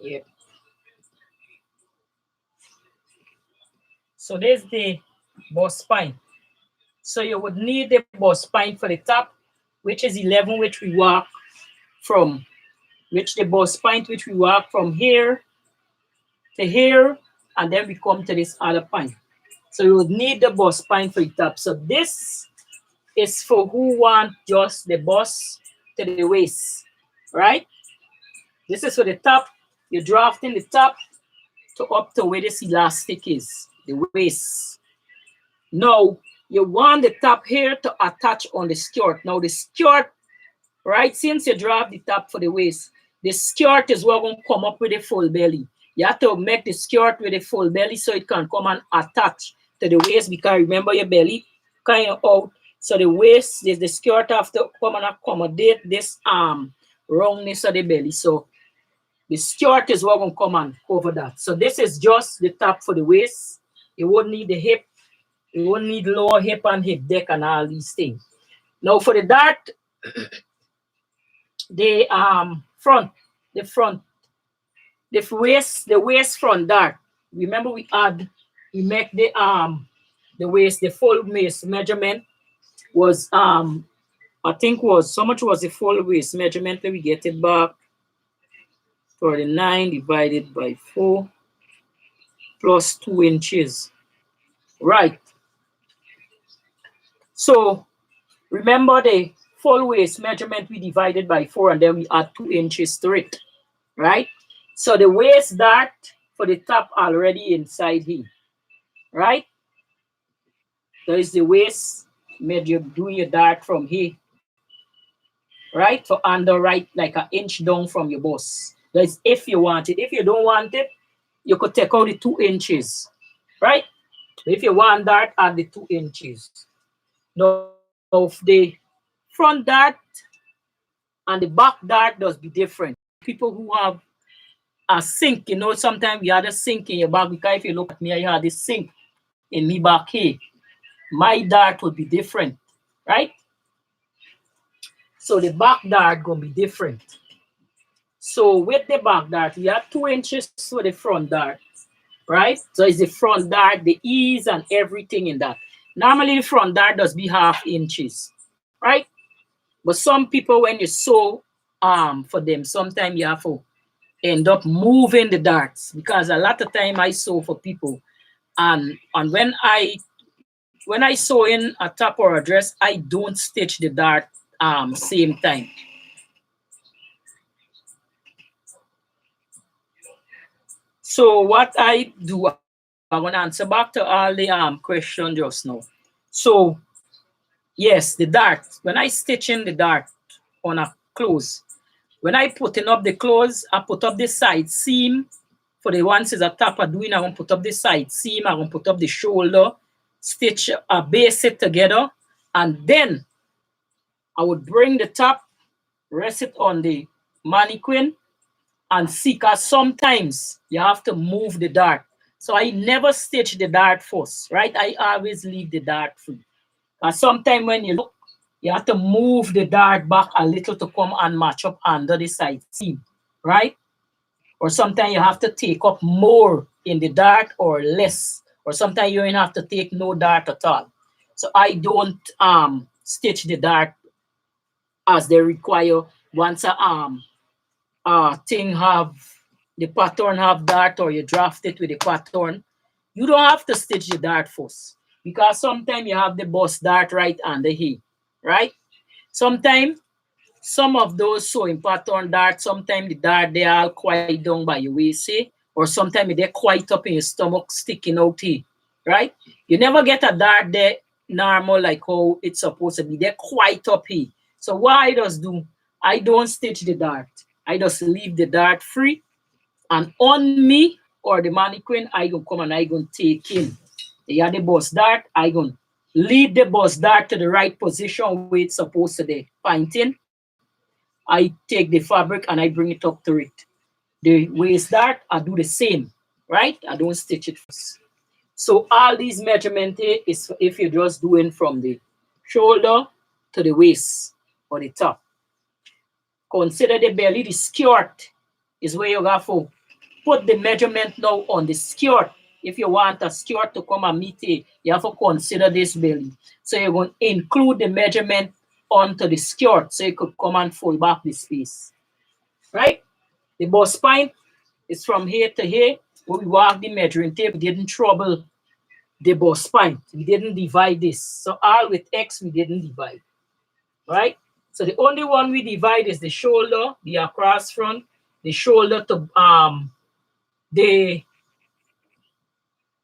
Yeah. So there's the bust spine. So you would need the bust spine for the top, which is 11, which we walk from, which the bust spine, which we walk from here to here, and then we come to this other point. So you would need the bust spine for the top. So this is for who want just the bust to the waist, right? This is for the top. You're drafting the top to up to where this elastic is, the waist. Now, you want the top here to attach on the skirt. Now, the skirt, right, since you draft the top for the waist, the skirt is what going to come up with the full belly. You have to make the skirt with a full belly so it can come and attach to the waist, because remember your belly kind of out. So the waist, the skirt have to come and accommodate this roundness of the belly. So the skirt is what going to come and cover that. So this is just the top for the waist. You won't need the hip. You won't need lower hip and hip deck and all these things. Now for the dart, the front, the front, the waist front dart. Remember we make the waist, the full waist measurement was I think was so much was the full waist measurement. Let me get it back. 49 divided by 4 plus 2 inches. Right. So remember the full waist measurement we divided by 4 and then we add 2 inches to it. Right? So the waist dart for the top already inside here. Right? There is the waist, made you do your dart from here. Right? For under right like an inch down from your bust. That is if you want it. If you don't want it, you could take out the 2 inches. Right? If you want that, add the 2 inches. Now, the front dart and the back dart does be different. People who have a sink, sometimes you had a sink in your back, because if you look at me, I had this sink in me back here. My dart would be different, right? So the back dart gonna be different. So with the back dart, we have 2 inches for the front dart, right? So it's the front dart, the ease and everything in that. Normally the front dart does be 1/2 inches, right? But some people, when you sew for them, sometimes you have to end up moving the darts, because a lot of time I sew for people, and when I sew in a top or a dress, I don't stitch the dart same time. So what I do, I'm gonna answer back to all the question just now. So yes, the dart. When I stitch in the dart on a clothes, when I putting up the clothes, I put up the side seam. For the ones is a top I doing, I'm gonna put up the side seam, I'm gonna put up the shoulder, stitch base it together, and then I would bring the top, rest it on the mannequin, and see, because sometimes you have to move the dart. So I never stitch the dart first, right? I always leave the dart free. And sometimes when you look, you have to move the dart back a little to come and match up under the side seam, right? Or sometimes you have to take up more in the dart or less. Or sometimes you don't have to take no dart at all. So I don't stitch the dart as they require. Once a thing have the pattern have dart, or you draft it with the pattern, you don't have to stitch the dart first, because sometimes you have the bust dart right under here, right? Sometimes some of those sewing pattern dart, sometimes the dart they are quite down by your waist, see? Or sometimes they're quite up in your stomach, sticking out here, right? You never get a dart there normal like how it's supposed to be. They're quite up here. So what I just do, I don't stitch the dart. I just leave the dart free, and on me or the mannequin, I gonna come and I gonna take in. You have the bust dart, I gonna lead the bust dart to the right position where it's supposed to be pointing. I take the fabric and I bring it up to it. The waist dart, I do the same, right? I don't stitch it first. So all these measurements is if you're just doing from the shoulder to the waist or the top. Consider the belly, the skirt is where you got for put the measurement now on the skirt. If you want a skirt to come and meet it, you have to consider this belly. So you're going to include the measurement onto the skirt so you could come and fold back the space. Right? The bust spine is from here to here. When we walk the measuring tape, we didn't trouble the bust spine. We didn't divide this. So all with X, we didn't divide. Right? So the only one we divide is the shoulder, the across front, the shoulder to the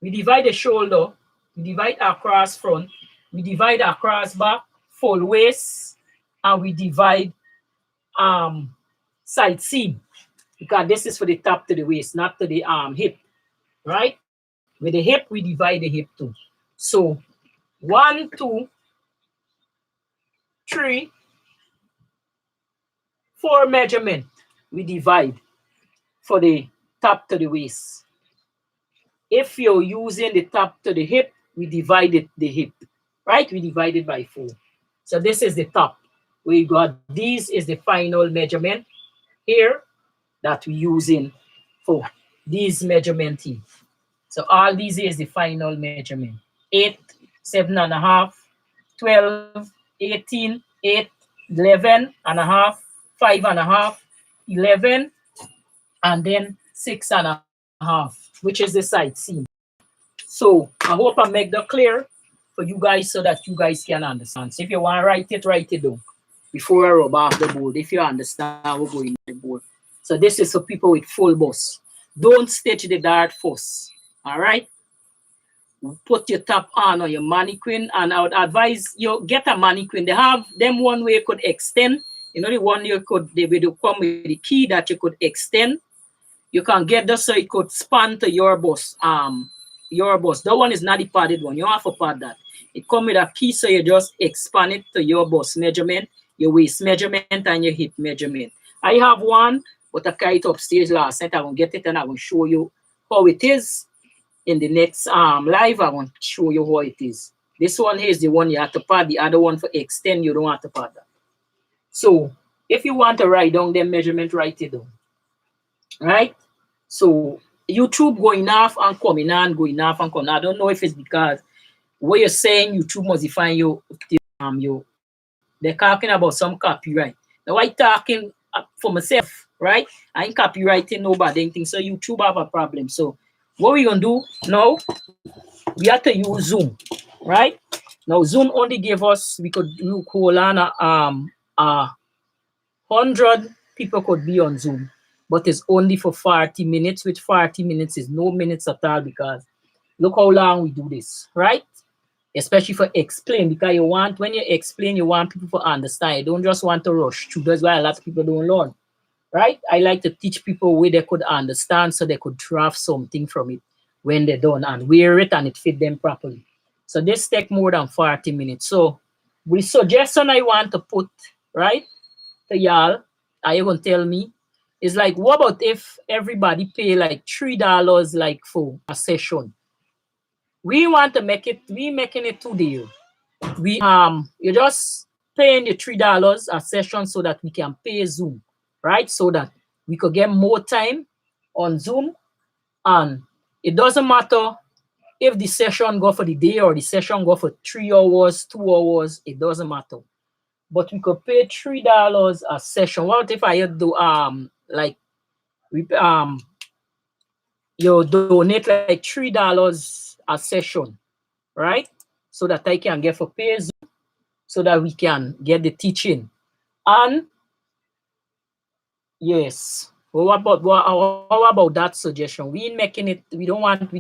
we divide the shoulder, we divide across front, we divide across back, full waist, and we divide side seam, because this is for the top to the waist, not to the hip, right? With the hip, we divide the hip too. So 1, 2, 3, 4 measurement we divide for the top to the waist. If you're using the top to the hip, we divide the hip, right? We divide it by 4. So this is the top. We got these is the final measurement here that we're using for these measurement here. So all these is the final measurement. 8, 7.5, 12, 18, 8, 11.5, 5.5, 11, and then 6.5, which is the side seam. So I hope I make that clear for you guys so that you guys can understand. So if you want to write it down before I rub off the board. If you understand, we're going to the board. So this is for people with full bust. Don't stitch the dart first. All right. Put your top on your mannequin, and I would advise you get a mannequin. They have them one way you could extend. You know, the one you could, they will come with the key that you could extend. You can get this so it could span to your bust. That one is not the padded one. You don't have to pad that. It comes with a key, so you just expand it to your bust measurement, your waist measurement, and your hip measurement. I have one, but I carried it upstairs last night. I will get it and I will show you how it is. In the next live, I want to show you how it is. This one here is the one you have to pad. The other one for extend, you don't have to pad that. So if you want to write down the measurement, write it down. Right? So YouTube going off and coming on, going off and coming. I don't know if it's because what you're saying, YouTube must define you. They're talking about some copyright. Now I talking for myself, right? I ain't copyrighting nobody anything. So YouTube have a problem. So what we're gonna do now, we have to use Zoom, right? Now Zoom only gave us, we could look hold on 100 people could be on Zoom, but it's only for 40 minutes, which 40 minutes is no minutes at all, because look how long we do this, right? Especially for explain, because you want, when you explain, you want people to understand. You don't just want to rush through. That's why a lot of people don't learn. Right? I like to teach people where they could understand so they could draft something from it when they're done and wear it and it fit them properly. So this take more than 40 minutes. So the suggestion I want to put, right, to y'all, are you going to tell me, is like, what about if everybody pay like $3 like for a session? We want to make it, we making it today. You just paying the $3 a session so that we can pay Zoom, right? So that we could get more time on Zoom, and it doesn't matter if the session go for the day or the session go for 3 hours, 2 hours, it doesn't matter. But we could pay $3 a session. What if I do like we you donate like $3 a session, right? So that I can get for pay Zoom, so that we can get the teaching. And yes, how about that suggestion? We ain't making it, we don't want, I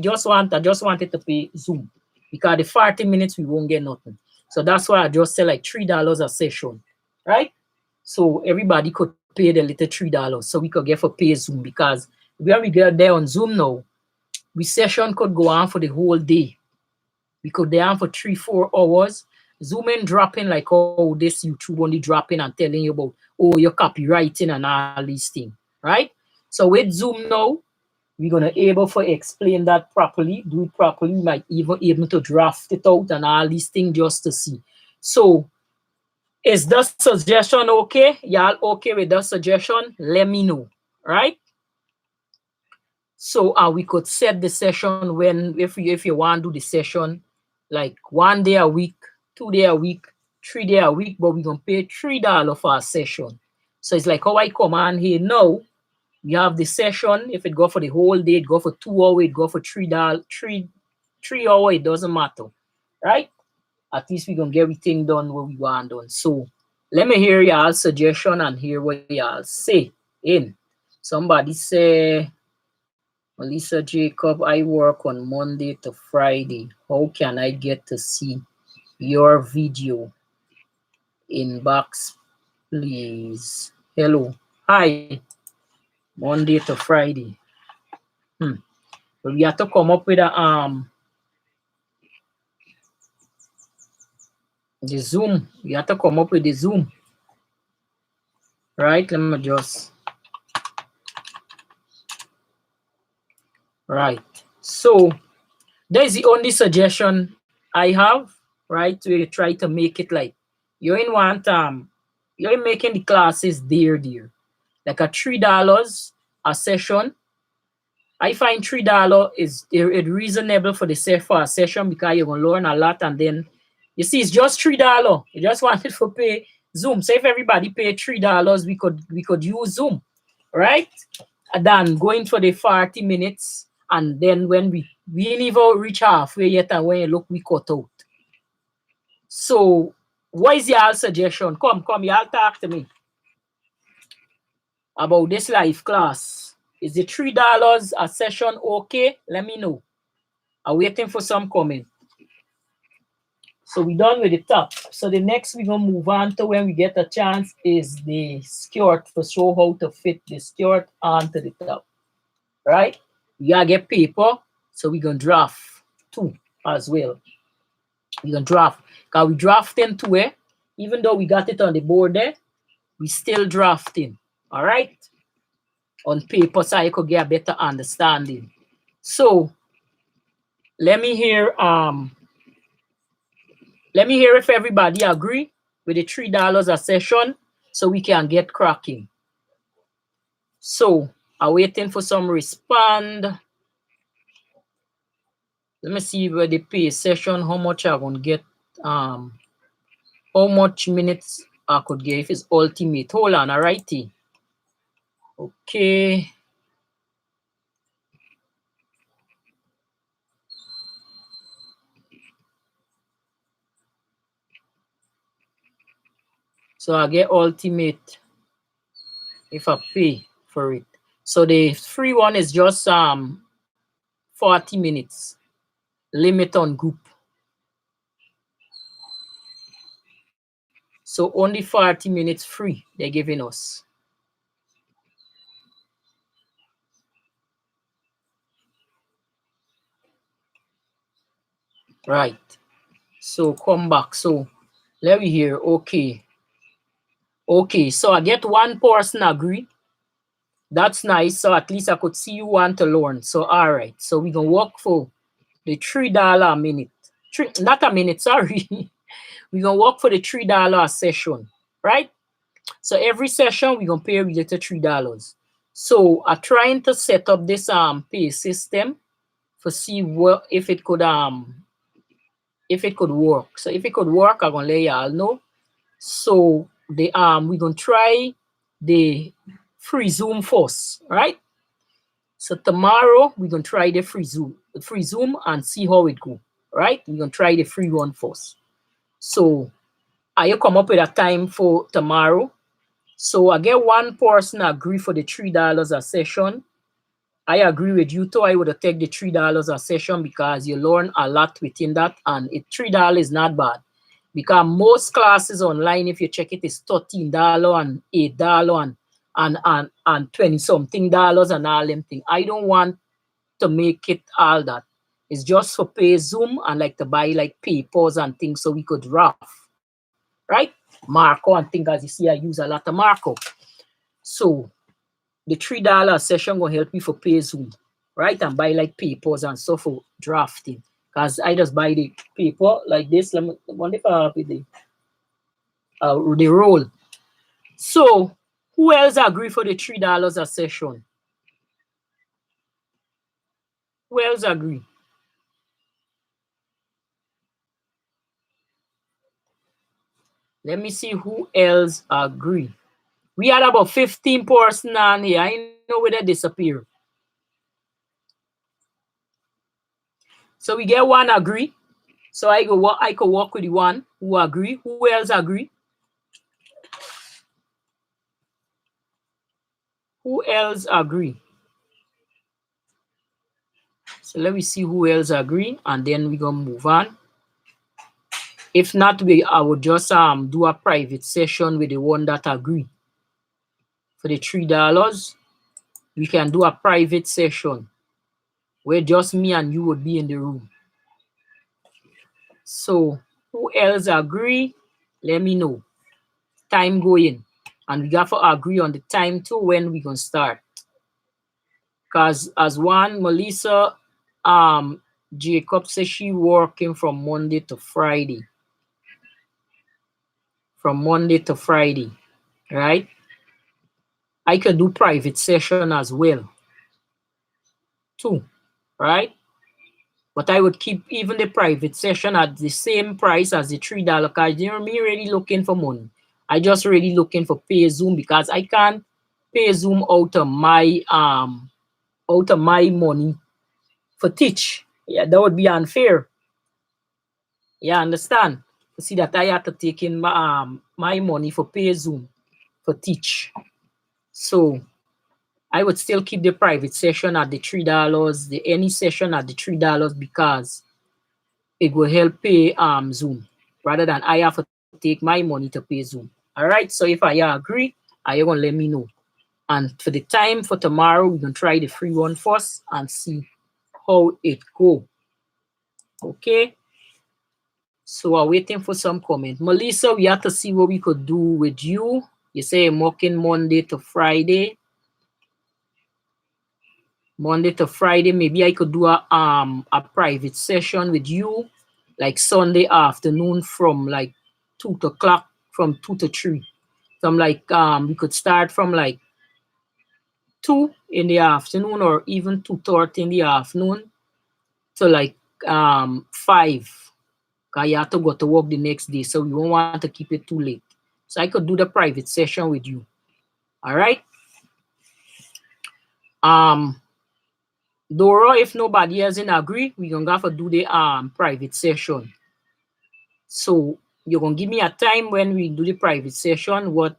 just wanted to pay Zoom, because the 40 minutes we won't get nothing. So that's why I just say like $3 a session, right? So everybody could pay the little $3 so we could get for pay Zoom, because when we get there on Zoom now, we session could go on for the whole day. We could be on for 3-4 hours. Zoom in dropping like, oh, this YouTube only dropping and telling you about, oh, you're copywriting and all these things, right? So with Zoom now, we're gonna able to explain that properly, do it properly. We might even able to draft it out and all these things just to see. So is the suggestion okay? Y'all okay with that suggestion? Let me know, right? So we could set the session when if you want to do the session like 1 day a week, 2 day a week, 3 day a week, but we're gonna pay $3 for a session. So it's like how I come on here now. We have the session. If it go for the whole day, it go for 2 hours, it go for $3, 3 hours, it doesn't matter. Right? At least we're gonna get everything done what we want done. So let me hear y'all suggestion and hear what y'all say in. Somebody say, Melissa Jacob, I work on Monday to Friday. How can I get to see your video? Inbox, please. Hello. Hi. Monday to Friday. But we have to come up with a the Zoom. We have to come up with the Zoom. Right? Let me just right. So there's the only suggestion I have, right? To try to make it like you're in one you're making the classes dear. Like a $3 a session. I find $3 is reasonable for the for a session because you're gonna learn a lot, and then you see it's just $3. You just wanted to pay Zoom. So if everybody pay $3, we could use Zoom, right? And then going for the 40 minutes, and then when we ain't even reach halfway yet, and when you look, we cut out. So what is your suggestion? Come, y'all talk to me about this live class. Is the $3 a session okay? Let me know. I'm waiting for some comment. So we done with the top. So the next we're gonna move on to when we get a chance is the skirt to show how to fit the skirt onto the top. Right? We gotta get paper, so we're gonna draft too as well. We're gonna draft. Because we drafting too, even though we got it on the board there, we still drafting. All right? On paper so I could get a better understanding. So let me hear if everybody agree with the $3 a session so we can get cracking. So I'm waiting for some respond. Let me see where the pay session, how much I'm gonna get, how much minutes I could get if it's ultimate. Hold on, alrighty. Okay. So I get ultimate if I pay for it. So the free one is just 40 minutes limit on group. So only 40 minutes free they're giving us. Right. So come back. So let me hear. Okay. Okay. So I get one person agree. That's nice. So at least I could see you want to learn. So all right. So we gonna work for the $3 a minute. Not a minute, sorry. We're gonna work for the $3 a session, right? So every session we're gonna pay related $3. So I'm trying to set up this pay system for see what if it could work. So if it could work, I'm gonna let y'all know. So the we're gonna try the free Zoom first, right? So tomorrow we're gonna try the free Zoom and see how it go. Right? We're gonna try the free one first. So I come up with a time for tomorrow. So I get one person agree for the $3 a session. I agree with you too. I would have take the $3 a session because you learn a lot within that, and $3 is not bad. Because most classes online, if you check it, is $13 and $8 and 20 something dollars and all them things. I don't want to make it all that. It's just for pay Zoom and like to buy like papers and things so we could draft, right? Marco and things, as you see, I use a lot of Marco. So the $3 session will help me for pay Zoom, right? And buy like papers and stuff for drafting. Because I just buy the paper like this. Let me wonder if I have the roll. So who else agree for the $3 a session? Who else agree? Let me see who else agree. We had about 15 person on here. I know where they disappear. So we get one agree. So I could walk with the one who agree. Who else agree? Who else agree? So let me see who else agree, and then we gonna move on. If not, I would just do a private session with the one that agree. For the $3, we can do a private session where just me and you would be in the room. So who else agree? Let me know. Time going, and we got to agree on the time too when we gonna start. Because as one, Melissa Jacob says she working from Monday to Friday. From Monday to Friday, right? I could do private session as well, too, right? But I would keep even the private session at the same price as the $3 because you know me really looking for money. I just really looking for pay Zoom because I can't pay Zoom out of my money for teach. Yeah, that would be unfair. Yeah, understand? You see that I have to take in my money for pay Zoom for teach. So I would still keep the private session at the $3, the any session at the $3 because it will help pay Zoom rather than I have to take my money to pay Zoom. All right. So if I agree, are you gonna let me know? And for the time for tomorrow, we're gonna try the free one first and see how it go. Okay. So I'm waiting for some comment. Melissa, we have to see what we could do with you. You say I'm working Monday to Friday. Monday to Friday, maybe I could do a private session with you, like Sunday afternoon from like 2 o'clock, from 2 to 3. So I'm like we could start from like 2 in the afternoon or even 2:30 in the afternoon to like 5. Cause you have to go to work the next day, so we won't want to keep it too late. So I could do the private session with you. All right. Dora, if nobody else in agree, we're gonna have to do the private session. So you're gonna give me a time when we do the private session. What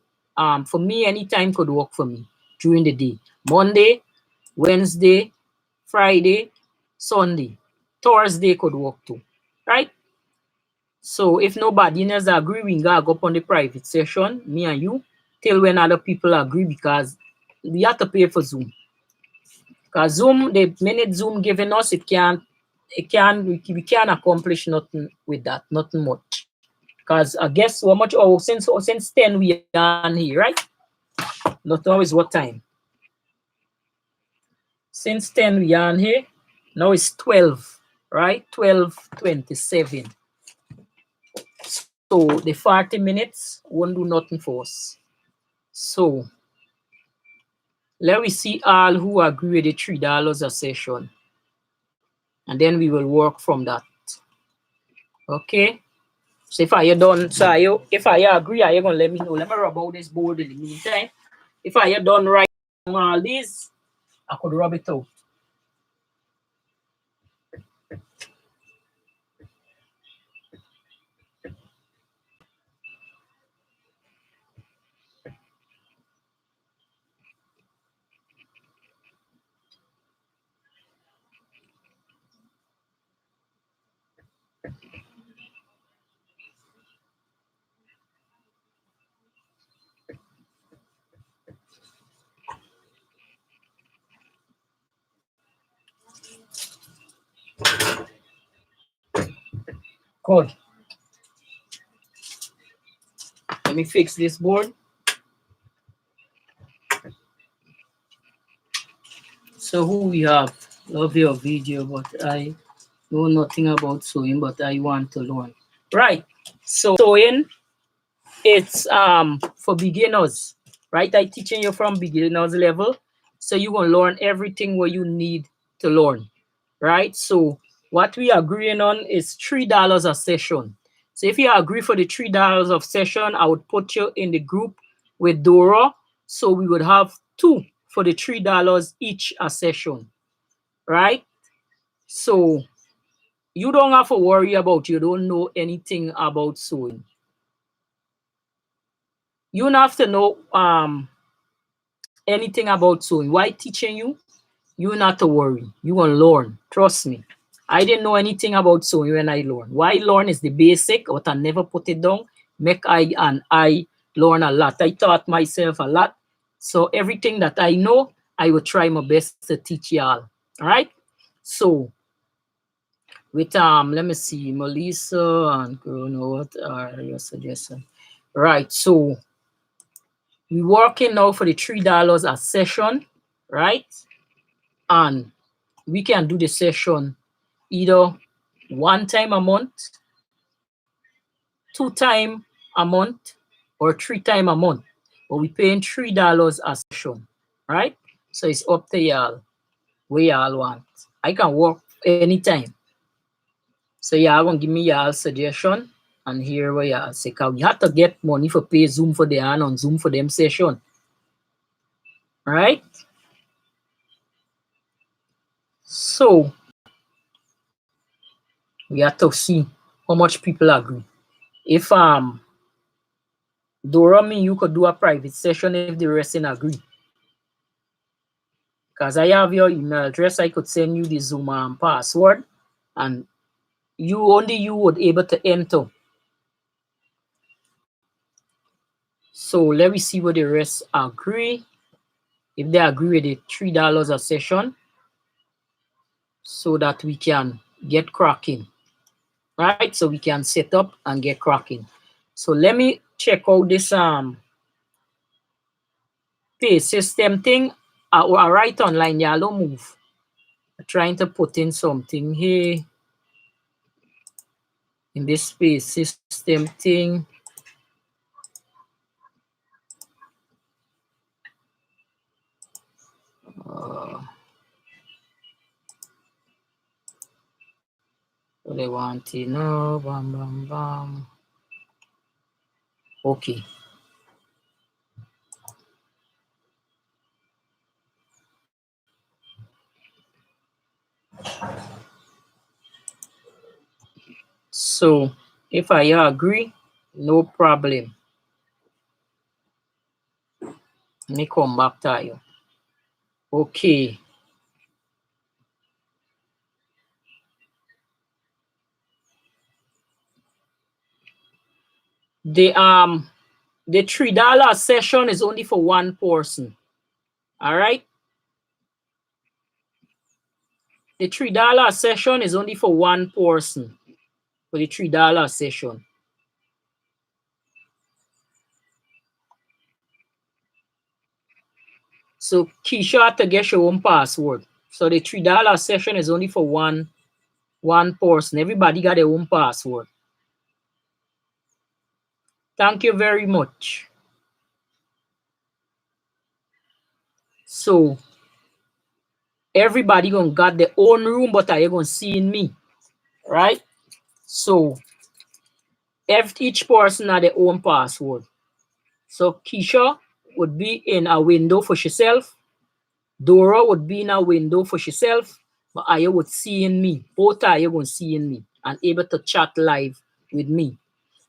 for me, any time could work for me during the day. Monday, Wednesday, Friday, Sunday, Thursday could work too. Right? So if nobody else agree, we gotta go up on the private session, me and you, till when other people agree because we have to pay for Zoom. Because Zoom, the minute Zoom giving us, we can't accomplish nothing with that, nothing much. Because I guess how much since 10 we are on here, right? Not always what time. Since 10 we are on here. Now it's 12, right? 12:27. So the 40 minutes won't do nothing for us. So let me see all who agree with the $3 a session. And then we will work from that. Okay. So if I done, if I agree, are you gonna let me know? Let me rub out this board in the meantime. If I done right all these, I could rub it out. Good. Let me fix this board. So who we have? Love your video, but I know nothing about sewing, but I want to learn. Right. So sewing, it's for beginners, right? I teaching you from beginners level. So you're gonna learn everything what you need to learn, right? So what we agreeing on is $3 a session. So if you agree for the $3 of session, I would put you in the group with Dora. So we would have two for the $3 each a session, right? So you don't have to worry about you don't know anything about sewing. You don't have to know anything about sewing. Why teaching you? You not to worry. You gonna learn. Trust me. I didn't know anything about sewing when I learned. Why learn is the basic, but I never put it down. Make I learn a lot. I taught myself a lot. So everything that I know, I will try my best to teach y'all. All right. So with let me see, Melissa and Bruno, what are your suggestions? Right. So we working now for the $3 a session, right? And we can do the session either one time a month, two time a month, or three time a month. But we paying $3 a session, right? So it's up to y'all where y'all want. I can work anytime. So y'all gonna give me y'all suggestion and hear what y'all say. Cause we have to get money for pay Zoom for the hand on Zoom for them session. Right? So we have to see how much people agree. If Dora, me, you could do a private session if the rest in agree. Because I have your email address, I could send you the Zoom password, and you would able to enter. So let me see what the rest agree. If they agree with the $3 a session, so that we can get cracking. Right? So we can set up and get cracking. So let me check out this pay system thing. Right online, yeah, don't move. I'm trying to put in something here in this space system thing. What they want to know, bam, bam, bam. Okay. So if I agree, no problem. Let me come back to you. Okay. The $3 session is only for one person. All right. The $3 session is only for one person. For the $3 session. So Keisha had to get your own password. So the $3 session is only for one person. Everybody got their own password. Thank you very much. So everybody gonna got their own room, but are you gonna see in me, right? So each person had their own password. So Keisha would be in a window for herself. Dora would be in a window for herself, but I would see in me. Both are you gonna see in me and able to chat live with me.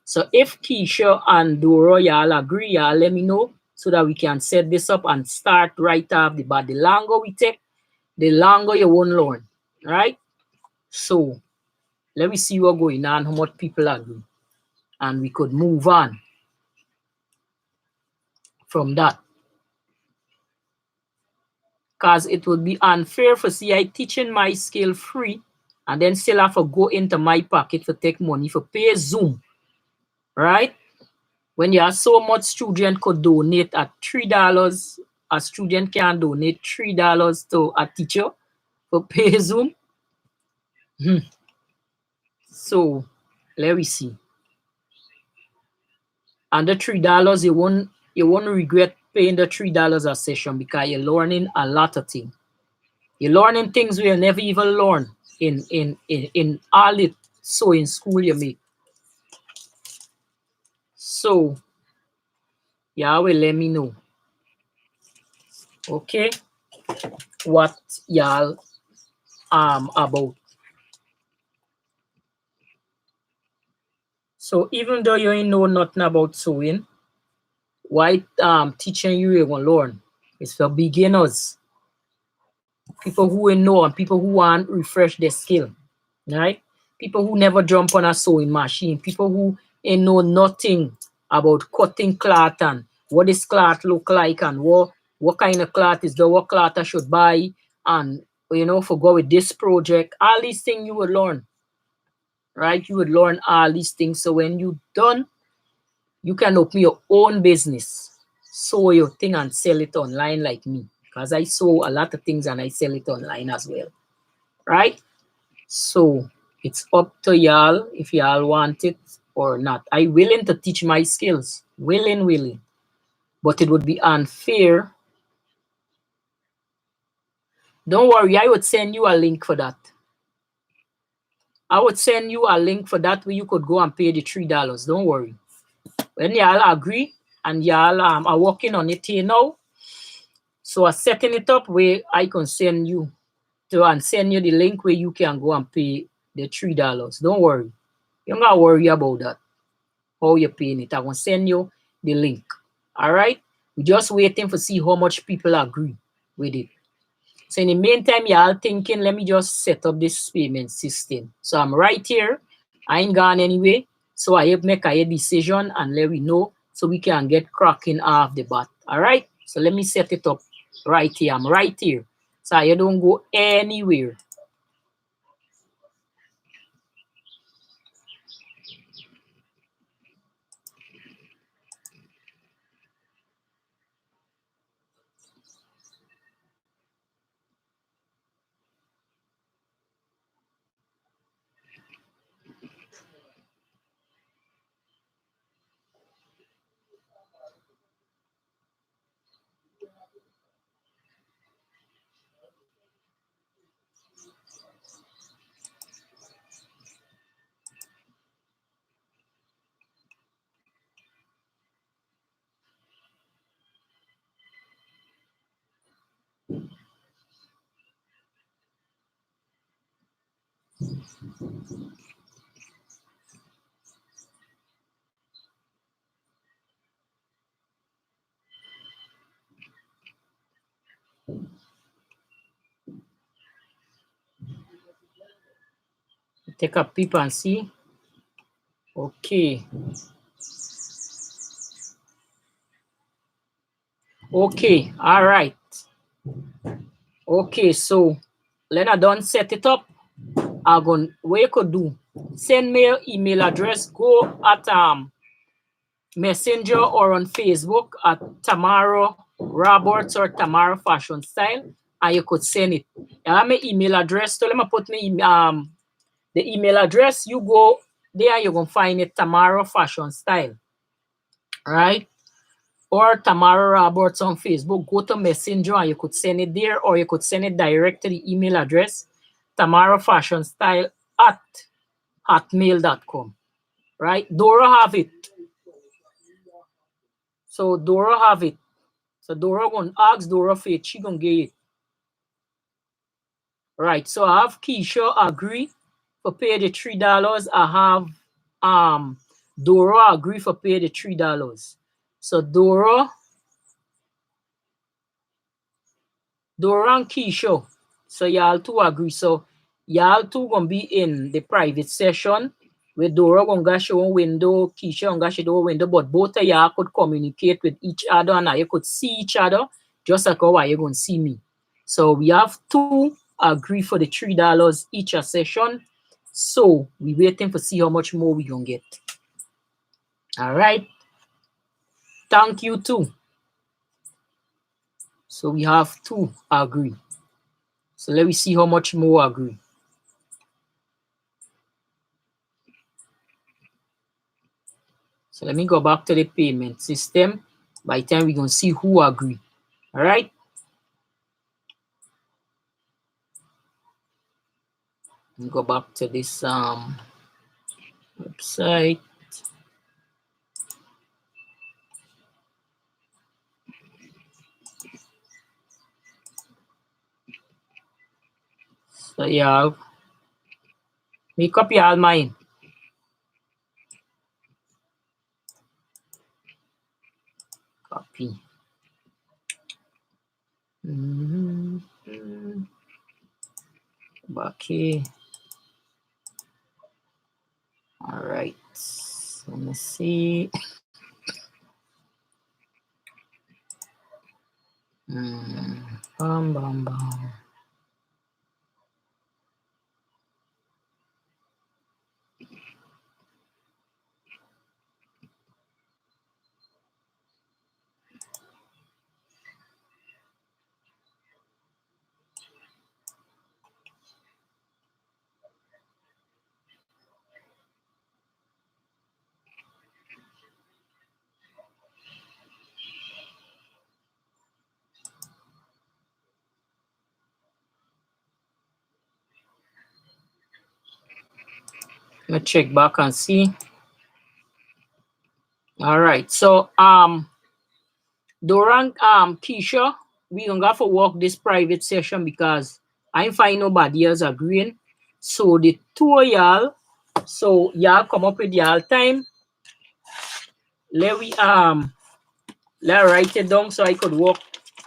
So if Keisha and Dora y'all agree, y'all let me know so that we can set this up and start right off the bat. The longer we take, the longer you won't learn, right? So let me see what's going on, how much people agree, and we could move on from that. Because it would be unfair for I teaching my skill free and then still have to go into my pocket to take money for pay Zoom, right? When you have so much student could donate at $3, a student can donate $3 to a teacher for pay Zoom. So let me see. And the $3 you won't regret paying the $3 a session because you're learning a lot of things. You're learning things we never even learn. in all the sewing school you make. So y'all will let me know, okay, what y'all about. So even though you ain't know nothing about sewing, why teaching you gonna learn? It's for beginners, people who ain't know and people who want refresh their skill, right? People who never jump on a sewing machine, people who ain't know nothing about cutting cloth and what this cloth look like and what kind of cloth is the what cloth I should buy and for go with this project. All these things you would learn, right? You would learn all these things. So when you done, you can open your own business, sew your thing and sell it online like me. Because I sew a lot of things and I sell it online as well, right? So it's up to y'all if y'all want it or not. I willing to teach my skills, willing. But it would be unfair. Don't worry, I would send you a link for that. I would send you a link for that where you could go and pay the $3. Don't worry. When y'all agree and y'all are working on it here now, so I'm setting it up where I can send you and send you the link where you can go and pay the $3. Don't worry. You don't gotta worry about that. How you're paying it. I'm gonna send you the link. All right. We're just waiting for see how much people agree with it. So in the meantime, y'all thinking, let me just set up this payment system. So I'm right here. I ain't gone anyway. So I have make a decision and let me know so we can get cracking off the bat. All right. So let me set it up right here. I'm right here. So you don't go anywhere. Take a peep and see. Okay. Okay. All right. Okay. So Lena done set it up. I'm going what you could do. Send me your email address. Go at Messenger or on Facebook at Tamara Roberts or Tamara Fashion Style, and you could send it. I have my email address. So let me put me the email address. You go there, you're gonna find it Tamara Fashion Style, right? Or Tamara Roberts on Facebook. Go to Messenger and you could send it there, or you could send it direct to the email address Tamara Fashion Style at hotmail.com. Right? Dora have it. So Dora have it. So Dora gonna ask Dora for it. She gonna get it. Right. So I have Keisha agree for pay the $3. I have Dora agree for pay the $3. So Dora and Keisha. So y'all two agree. So y'all two gonna be in the private session where Dora gonna show a window, Keisha gonna show a window, but both of y'all could communicate with each other and you could see each other just like how you gonna see me. So we have two agree for the $3 each a session. So we waiting for see how much more we gonna get. All right. Thank you too. So we have two agree. So let me see how much more agree. So let me go back to the payment system. By the time we're going to see who agree. All right. Go back to this website. So yeah, me copy all mine. Copy. Back here. All right. Let me see. Bam, bam, bam. Let me check back and see. All right. So Doran Keisha, we gonna have to work this private session because I ain't find nobody else agreeing. So the two of y'all, so y'all come up with y'all time. Let we let write it down so I could work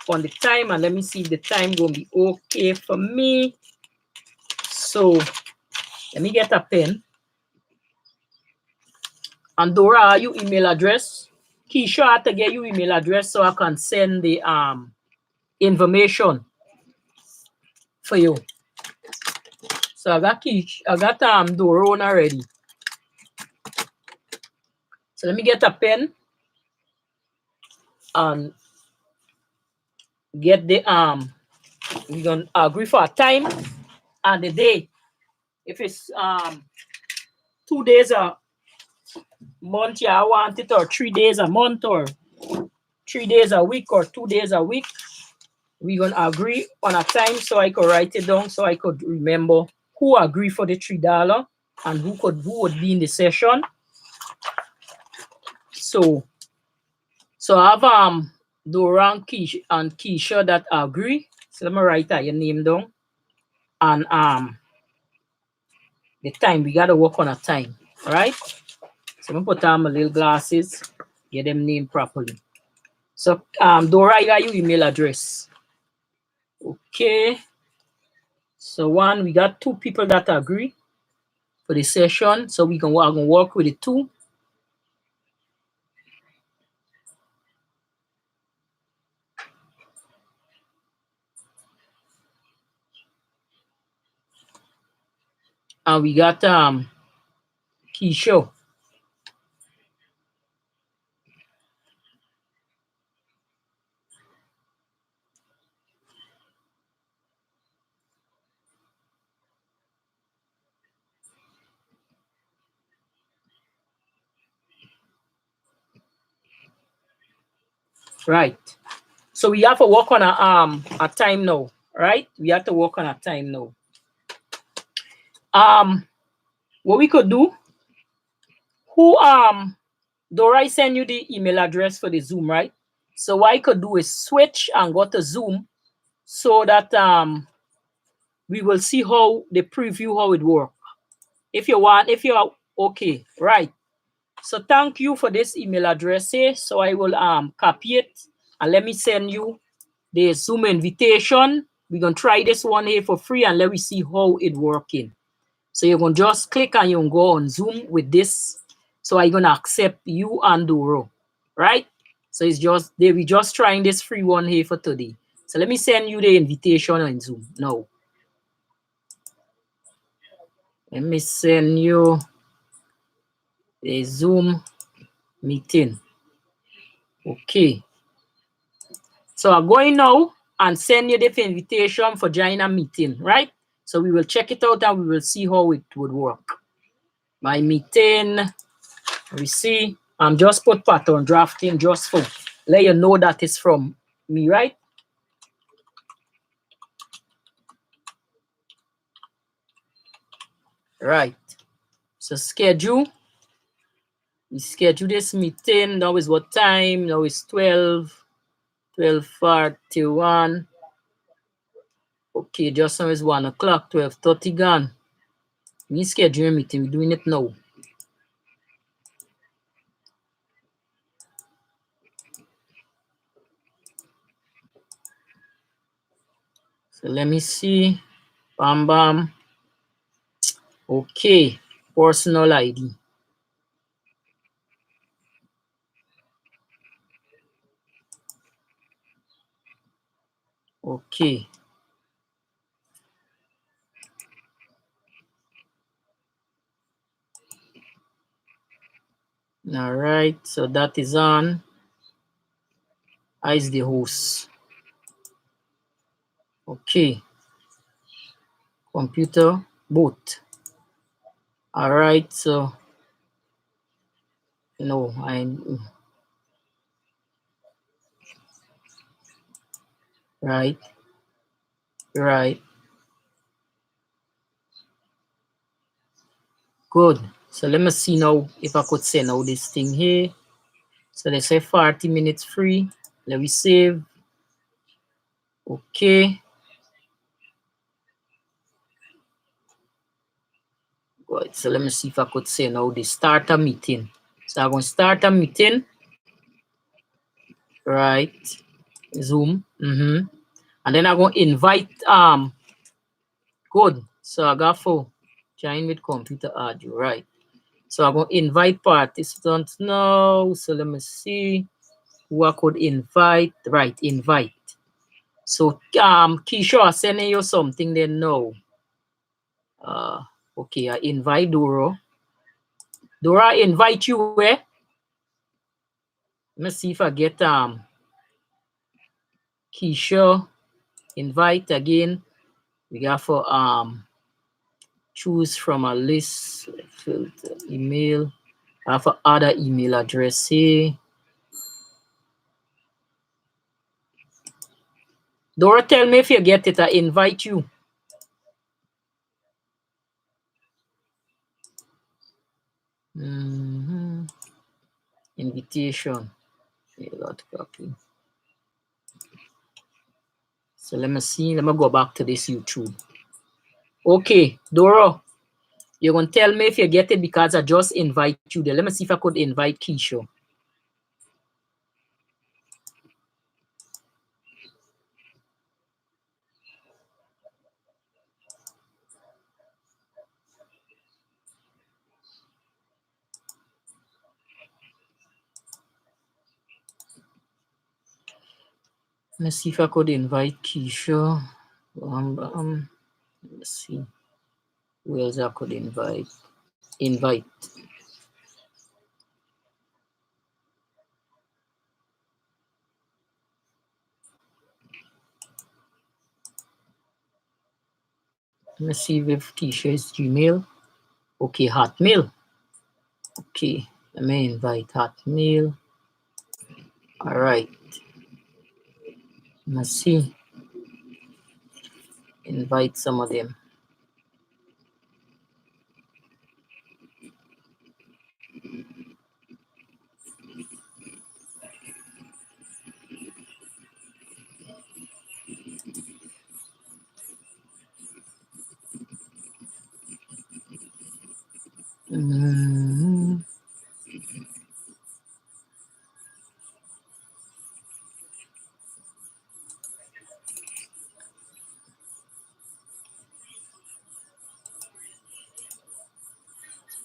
on the time, and let me see if the time gonna be okay for me. So let me get a pen. And Dora, your email address. Keisha, I have to get your email address so I can send the information for you. So I got Dora on already. So let me get a pen and get the we're gonna agree for a time and the day. If it's 2 days a month, yeah, I want it, or 3 days a month, or 3 days a week, or 2 days a week. We're gonna agree on a time so I could write it down so I could remember who agreed for the $3 and who would be in the session. So I have Doran and Keisha that agree. So let me write your name down. And the time, we gotta work on a time. All right. So I'm gonna put on my little glasses, get them named properly. So Dora, you got your email address. Okay. So we got 2 people that agree for the session. So I'm gonna work with the 2. And we got Keisha. Right. So we have to work on a time now, right? We have to work on a time now. What we could do, Dora send you the email address for the Zoom, right? So what I could do is switch and go to Zoom so that we will see how the preview, how it works. If you're okay, right? So thank you for this email address here. So I will copy it and let me send you the Zoom invitation. We're gonna try this one here for free and let me see how it working. So you're gonna just click and you can go on Zoom with this. So I'm gonna accept you and Doro, right? So it's just we just trying this free one here for today. So let me send you the invitation on Zoom now. Let me send you the Zoom meeting. Okay. So I'm going now and send you the invitation for join a meeting, right? So we will check it out and we will see how it would work. My meeting, we see, I'm just put pattern drafting just for let you know that it's from me, right? Right. So schedule. We schedule this meeting. Now is what time? Now is 12:41. Okay, just now is 1 o'clock, 12:30 gone. We schedule a meeting. We're doing it now. So let me see. Bam, bam. Okay. Personal ID. Okay. All right. So that is on. I is the host. Okay. Computer boot. All right. So no, right. Right. Good. So let me see now if I could send out this thing here. So let's say 40 minutes free. Let me save. Okay. Good. So let me see if I could send out the start a meeting. So I'm going to start a meeting. Right. Zoom. And then I'm going to invite good. So I got for join with computer audio. Right. So I'm going to invite participants now. So let me see who I could invite. Right, invite. So Keisha, I'm sending you something then now. Okay, I invite Dora. Dora, invite you where? Let me see if I get Keisha. Invite again. We got for choose from a list, filter email. I have for other email address here. Dora, tell me if you get it. I invite you. Invitation. Copy. So let me see. Let me go back to this YouTube. Okay, Dora, you're going to tell me if you get it because I just invite you there. Let me see if I could invite Keisha. Let's see if I could invite Keisha. Let's see. Who else I could invite? Invite. Let's see if Keisha is Gmail. Okay, Hotmail. Okay, let me invite Hotmail. All right. Let's see. Invite some of them.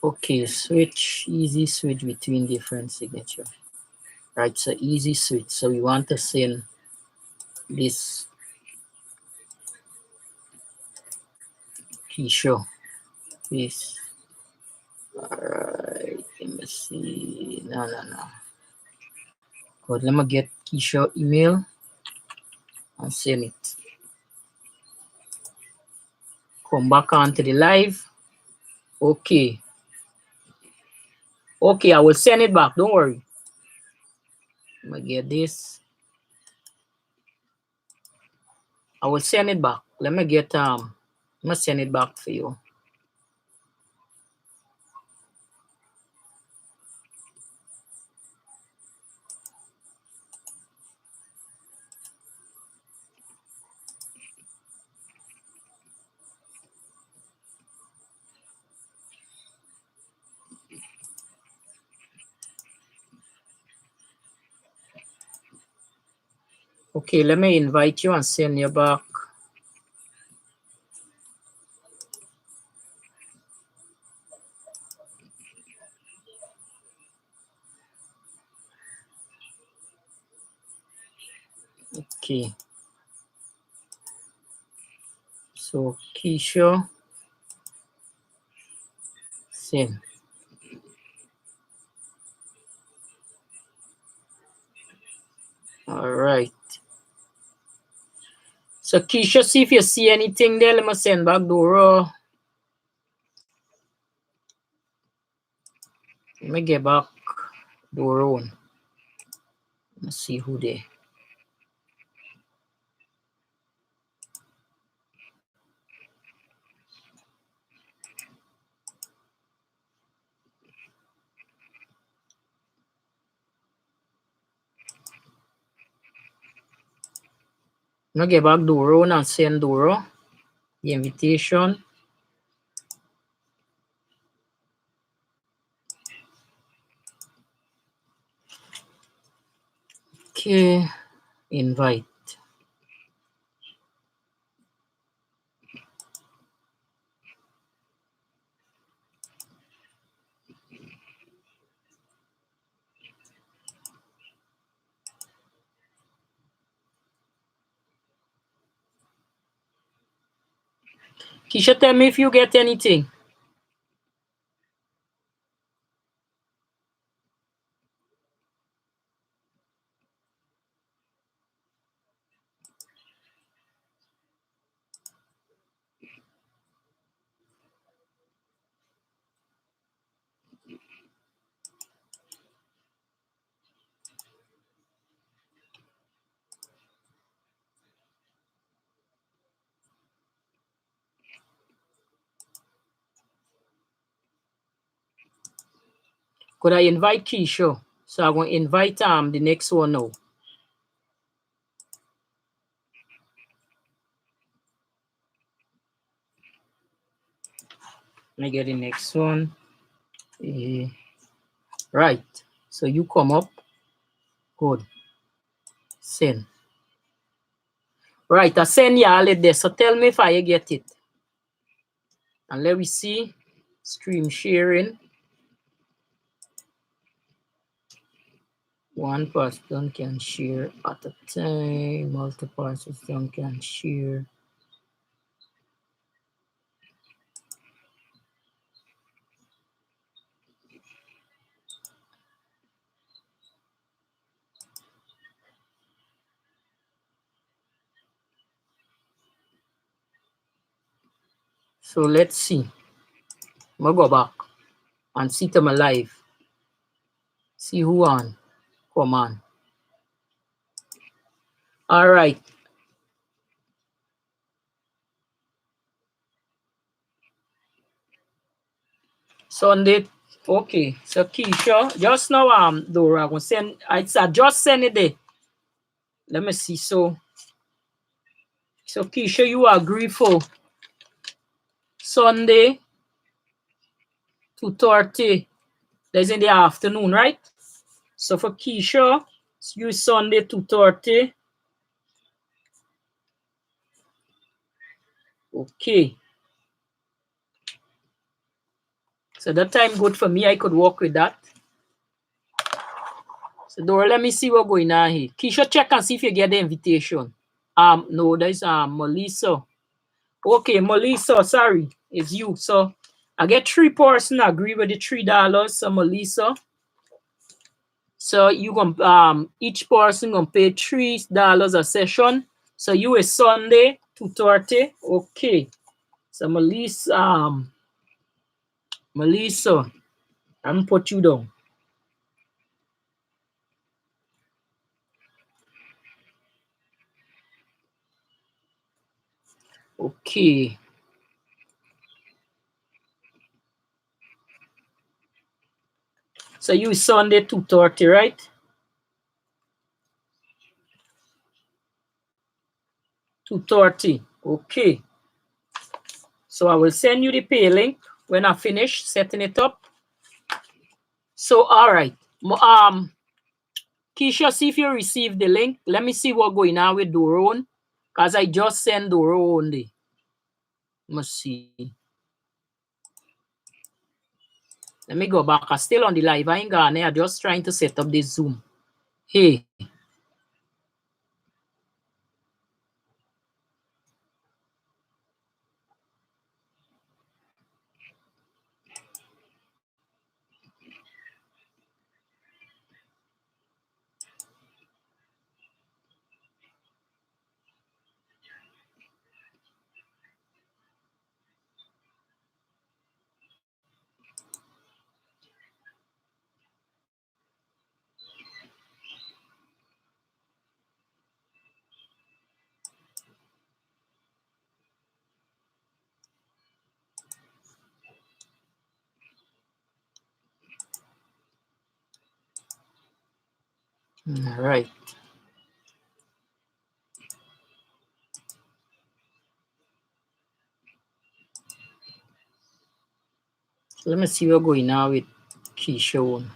Okay, easy switch between different signature. Right, so easy switch. So we want to send this Keisha. This. All right, let me see. No. Good, let me get Keisha email and send it. Come back onto the live. Okay. Okay, I will send it back. Don't worry. Let me get this. I will send it back. Let me get let me send it back for you. Okay, let me invite you and send you back. Okay. So Keisha, send. All right. So Keisha, see if you see anything there. Let me send back Dora. Let me get back Dora on. Let's see who there. I'm gonna get back Dora and send Dora the invitation. Okay, invite. Keisha, tell me if you get anything. Could I invite Keisha? So I'm gonna invite the next one now. Let me get the next one. Right. So you come up. Good. Send. Right, I send you all it there. So tell me if I get it. And let me see. Stream sharing. One person can share at a time. Multiple persons can share. So let's see. I'm gonna go back and see them alive. See who on. Come on. All right. Sunday. Okay. So Keisha, just now Dora gonna send I just send it there. Let me see. So Keisha, you agree for Sunday 2:30. That's in the afternoon, right? So for Keisha, you Sunday 2:30. Okay. So that time good for me. I could work with that. So Dora, let me see what's going on here. Keisha, check and see if you get the invitation. No, there's Melissa. Okay, Melissa, sorry, it's you. So I get 3 person agree with the $3. So Melissa. So you gonna each person gonna pay $3 a session. So you is Sunday 2:30. Okay. So Melissa, I'm put you down. Okay. So you is Sunday 2:30, right? 2:30. Okay. So I will send you the pay link when I finish setting it up. So all right. Keisha, see if you received the link. Let me see what's going on with Doron. Because I just sent Doron only. Must see. Let me go back. I'm still on the live. I ain't gone there. I'm just trying to set up this Zoom. Hey. All right. Let me see what's going on with Keisha.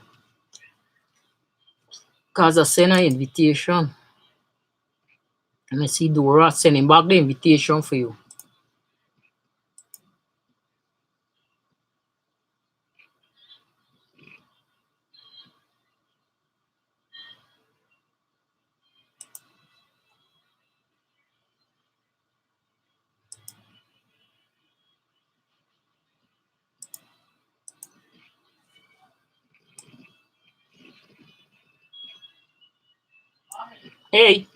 Because I sent an invitation. Let me see Dora sending back the invitation for you. Hey.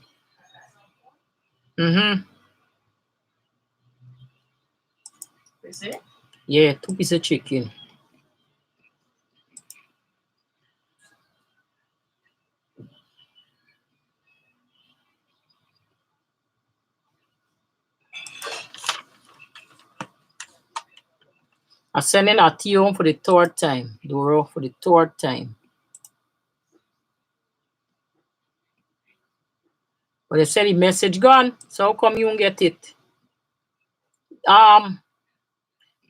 Mm-hmm. Is it? Yeah, 2 pieces of chicken. I'm sending a tea home for the 3rd time. Dora, for the 3rd time. But they said the message gone. So how come you won't get it?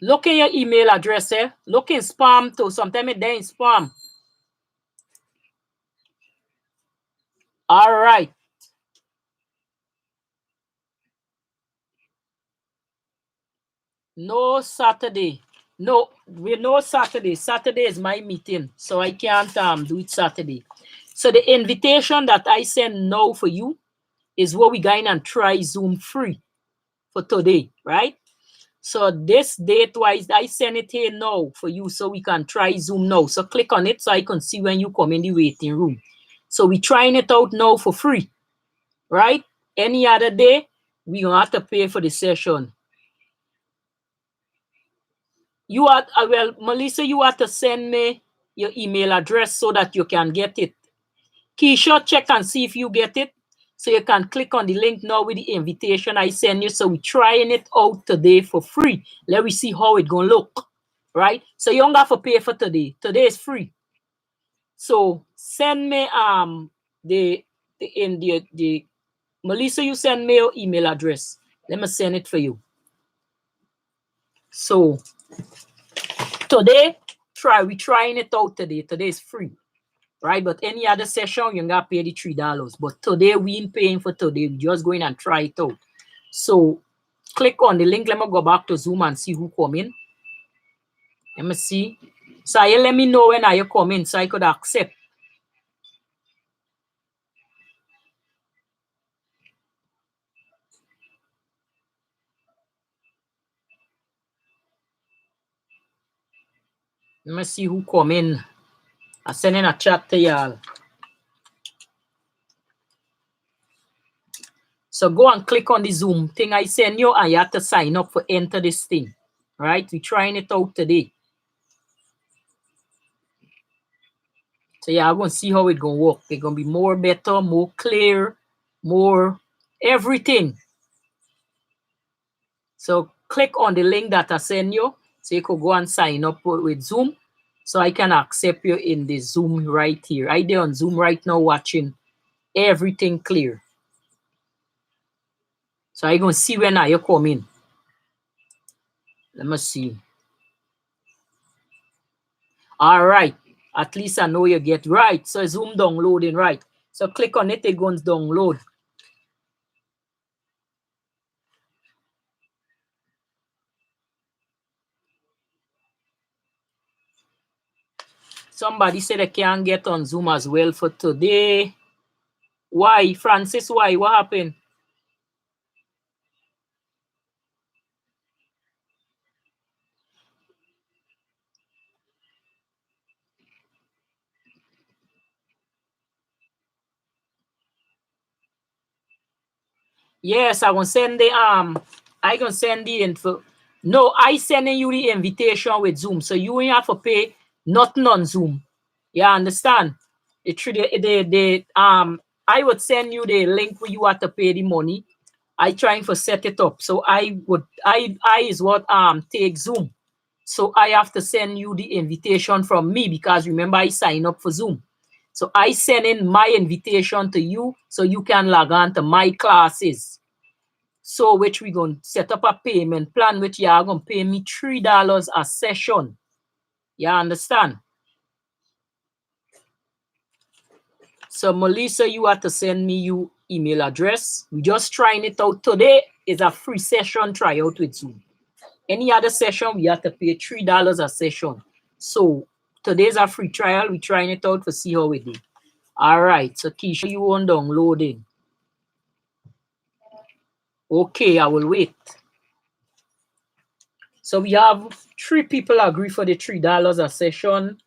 Look in your email address, eh? Look in spam too. Sometimes it's there in spam. All right. No Saturday. No, we no Saturday. Saturday is my meeting, so I can't do it Saturday. So the invitation that I send now for you is what we going and try Zoom free for today, right? So this date wise, I send it here now for you so we can try Zoom now. So click on it so I can see when you come in the waiting room. So we trying it out now for free, right? Any other day, we gonna have to pay for the session. You are well, Melissa, you have to send me your email address so that you can get it. Keisha, check and see if you get it. So you can click on the link now with the invitation I send you. So we're trying it out today for free. Let me see how it gonna look. Right? So you don't have to pay for today. Today is free. So send me the Melissa, you send me your email address. Let me send it for you. So today, we trying it out today. Today is free. Right? But any other session, you gotta pay the $3. But today we ain't paying for today. We just going and try it out. So click on the link. Let me go back to Zoom and see who come in. Let me see. So you let me know when you come in so I could accept. Let me see who come in. I send in a chat to y'all. So go and click on the Zoom thing I send you and you have to sign up for enter this thing. Right? We're trying it out today. So yeah, I'm going to see how it's going to work. It's going to be more better, more clear, more everything. So click on the link that I send you so you could go and sign up with Zoom so I can accept you in the Zoom right here. I there on Zoom right now watching everything clear. So I'm going to see when you come in. Let me see. All right. At least I know you get right. So Zoom downloading right. So click on it, it goes download. Somebody said they can't get on Zoom as well for today. Why, Francis? Why? What happened? Yes, I gonna send the I gonna send the info. No, I sending you the invitation with Zoom, so you ain't have to pay nothing on Zoom. You understand? I would send you the link where you have to pay the money. I trying to set it up. So I is what take Zoom. So I have to send you the invitation from me because remember I sign up for Zoom. So I send in my invitation to you so you can log on to my classes. So which we gonna set up a payment plan which you are gonna pay me $3 a session. You understand? So Melissa, you have to send me your email address. We just trying it out today. Is a free session tryout with Zoom. Any other session, we have to pay $3 a session. So today's a free trial. We're trying it out to see how we do. All right. So Keisha, you want downloading? Okay, I will wait. So we have 3 people agree for the $3 a session.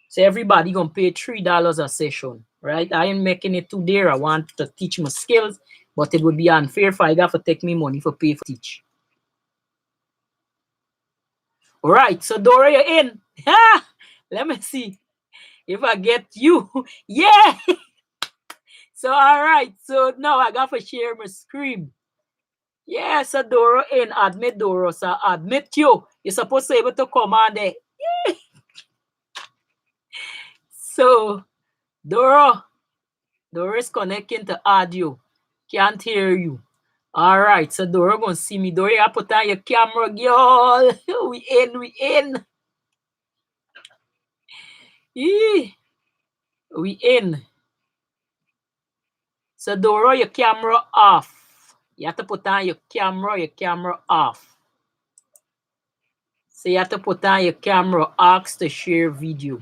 So everybody gonna pay $3 a session, right? I ain't making it too dear. I want to teach my skills, but it would be unfair if I got to take me money for pay for teach. All right, so Dora, you're in. Let me see if I get you. Yeah. So all right, so now I got to share my screen. Yeah, so Dora in. Admit Dora, so admit you. You're supposed to be able to command it. Yeah. So Dora is connecting to audio. Can't hear you. All right, so Dora gonna see me. Dora, you put on your camera, girl. We in. Yeah. We in. So Dora, your camera off. You have to put on your camera off. So you have to put on your camera, ask to share video.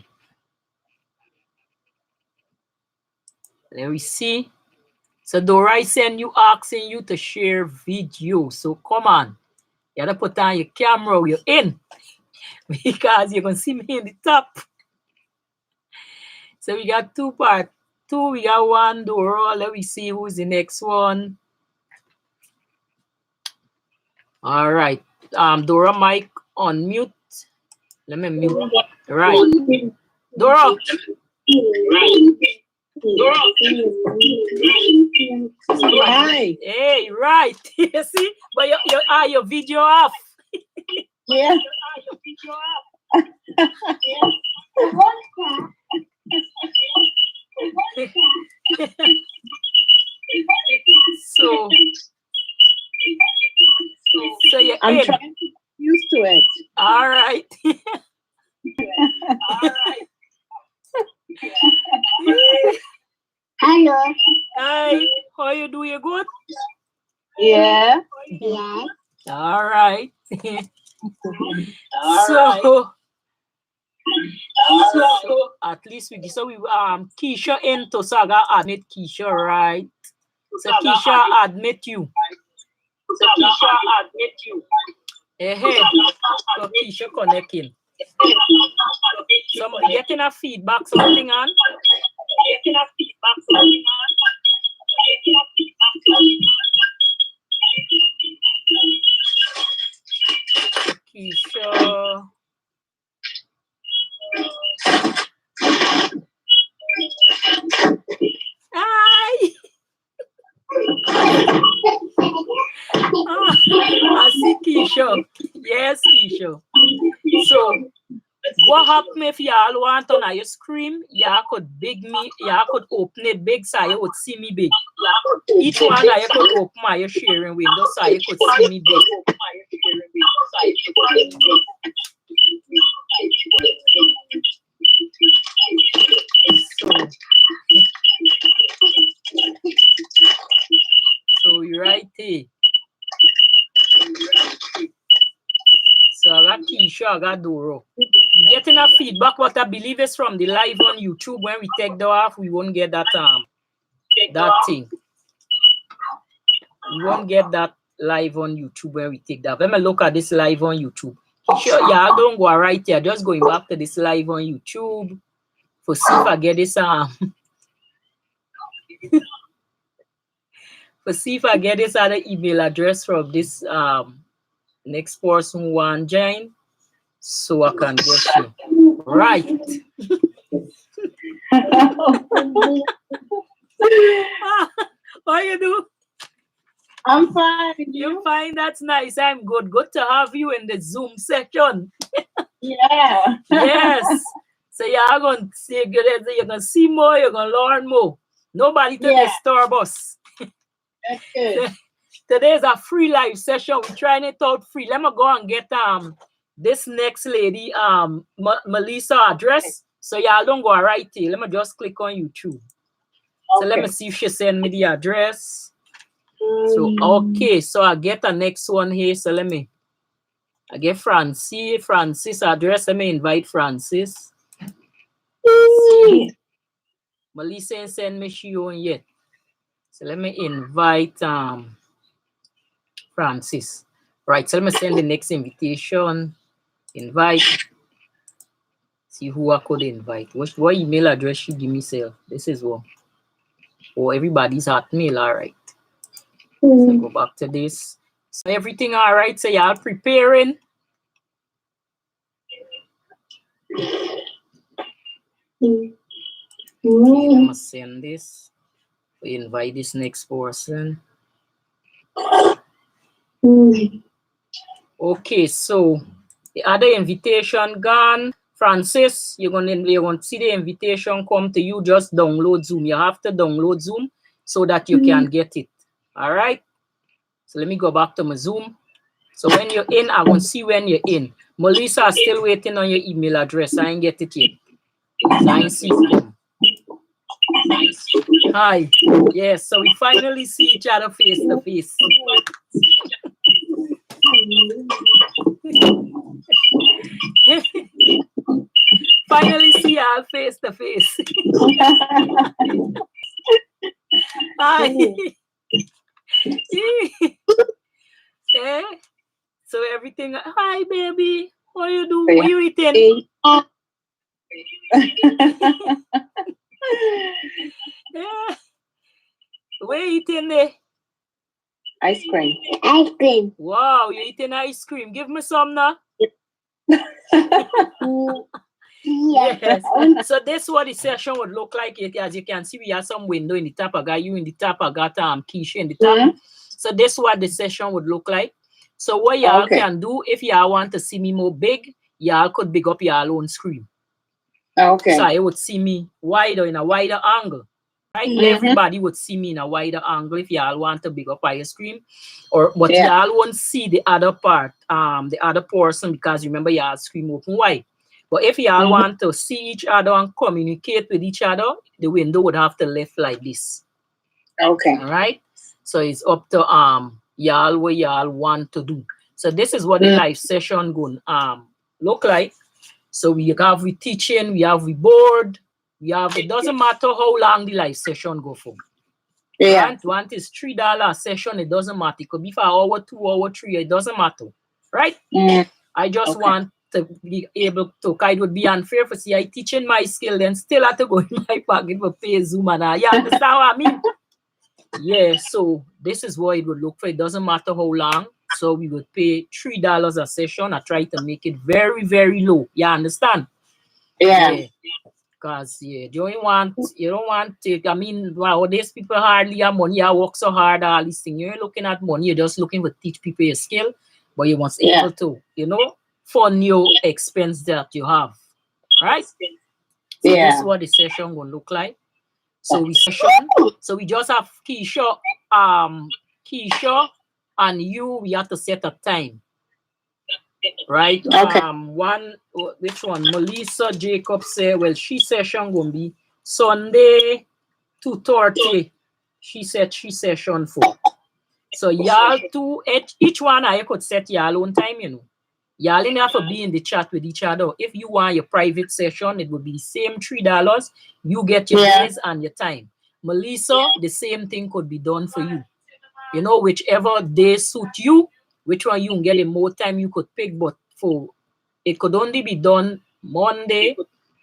Let me see. So Dora, I send you asking you to share video. So come on. You have to put on your camera, you're in. Because you're going to see me in the top. So we got 2 part 2. We got 1 Dora. Let me see who's the next one. All right. Dora, mic on mute. Let me mute. Right. Dora. Hi. Hey, right. You see? But your video off. Yeah. So you're I'm in. trying to get used to it. All right. Hello. Hi. How you do? You good? Yeah. Yeah. All right. So at least we Keisha into Saga admit Keisha, right? So Keisha admit you. Hey. So Keisha connecting. Somebody getting a feedback, something on? Keisha. Hi. I see Keisha. Yes, Keisha. So what happen if y'all want on your screen? Y'all could open it big so you would see me big. Each one I could open my sharing window so you could see me big. So Keisha, I got Doro. Getting a feedback, what I believe is from the live on YouTube. When we take the off, we won't get that thing. We won't get that live on YouTube when we take that. Let me look at this live on YouTube. Sure, yeah, don't go right here. Just going back to this live on YouTube for see if I get this for see if I get this other email address from this next person who want join, so I can get you right. What you do? I'm fine. You fine? That's nice. I'm good. Good to have you in the Zoom session. Yeah. Yes. So you're gonna see, you're gonna see more. You're gonna learn more. Nobody to disturb us. That's good. Today's a free live session. We're trying it out free. Let me go and get this next lady Melissa address. So y'all don't go right here. Let me just click on YouTube. So let me see if she send me the address. So okay, so I get the next one here. So I get Francis address. Let me invite Francis. Melissa ain't send me she on yet. So let me invite Francis. Right, so let me send the next invitation. Invite. See who I could invite. What email address she give me, sir? This is one. Oh, everybody's hotmail, all right. So go back to this. So everything all right? So y'all preparing? Okay, I'm gonna send this. We invite this next person. Okay, so the other invitation gone. Francis, you're gonna see the invitation come to you. Just download Zoom. You have to download Zoom so that you can get it. All right. So let me go back to my Zoom. So when you're in, I want to see when you're in. Melissa is still waiting on your email address. I ain't get it yet. So I ain't see it. Hi. Yes, so we finally see each other face to face. Finally see y'all face to face. Hi. Yeah. So everything. Hi, baby. How you do? What you eating? Yeah. What you eating there? Ice cream. Ice cream. Wow, you eating ice cream. Give me some now. Yes. So this is what the session would look like. As you can see, we have some window in the top. I got you in the top. I got Keisha in the top. So this is what the session would look like. So what y'all can do, if y'all want to see me more big, y'all could big up y'all own screen. Okay. So you would see me wider in a wider angle. Right? Everybody would see me in a wider angle if y'all want to big up your screen. But y'all won't see the other part, the other person, because remember y'all screen open wide. But if y'all want to see each other and communicate with each other, the window would have to lift like this. Okay. All right. So it's up to y'all what y'all want to do. So this is what the live session going look like. So we have we teaching, we have we board, we have it doesn't matter how long the live session go for. Yeah. One is $3 a session, it doesn't matter. It could be for an hour, 2 hour, 3, it doesn't matter. Right? I just want to be able to, it would be unfair for see I teaching my skill, then still have to go in my pocket for pay Zoom and you understand what I mean? Yeah, so this is what it would look for. It doesn't matter how long. So we would pay $3 a session. I try to make it very, very low. You understand? Yeah. Because you don't want to, I mean, wow, these people hardly have money. I work so hard, all these things. You're looking at money, you're just looking to teach people your skill, but you want able to, fund your expense that you have. Right? So this is what the session will look like. So we just have Keisha and you, we have to set a time. Right? Which one? Melissa Jacob said, well, she session gonna be Sunday 2:30. She said she session 4. So y'all two, each one I could set y'all own time, Y'all didn't have to be in the chat with each other. If you want your private session, it would be the same $3. You get your days and your time. Melissa, the same thing could be done for you. You know, whichever day suit you, which one you can get in more time you could pick, but for it could only be done Monday,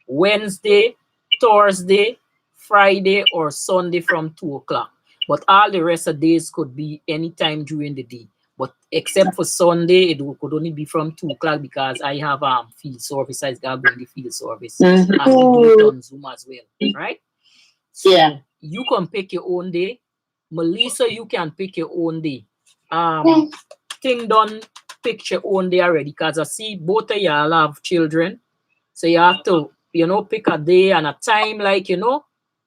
Wednesday, Thursday, Friday, or Sunday from 2 o'clock. But all the rest of days could be anytime during the day. But except for Sunday, it could only be from 2 o'clock because I have field service. I got going the field service. And we do it on Zoom as well, right? So you can pick your own day. Melissa, you can pick your own day. Thing done, pick your own day already because I see both of y'all have children. So you have to, you know, pick a day and a time, like, you know,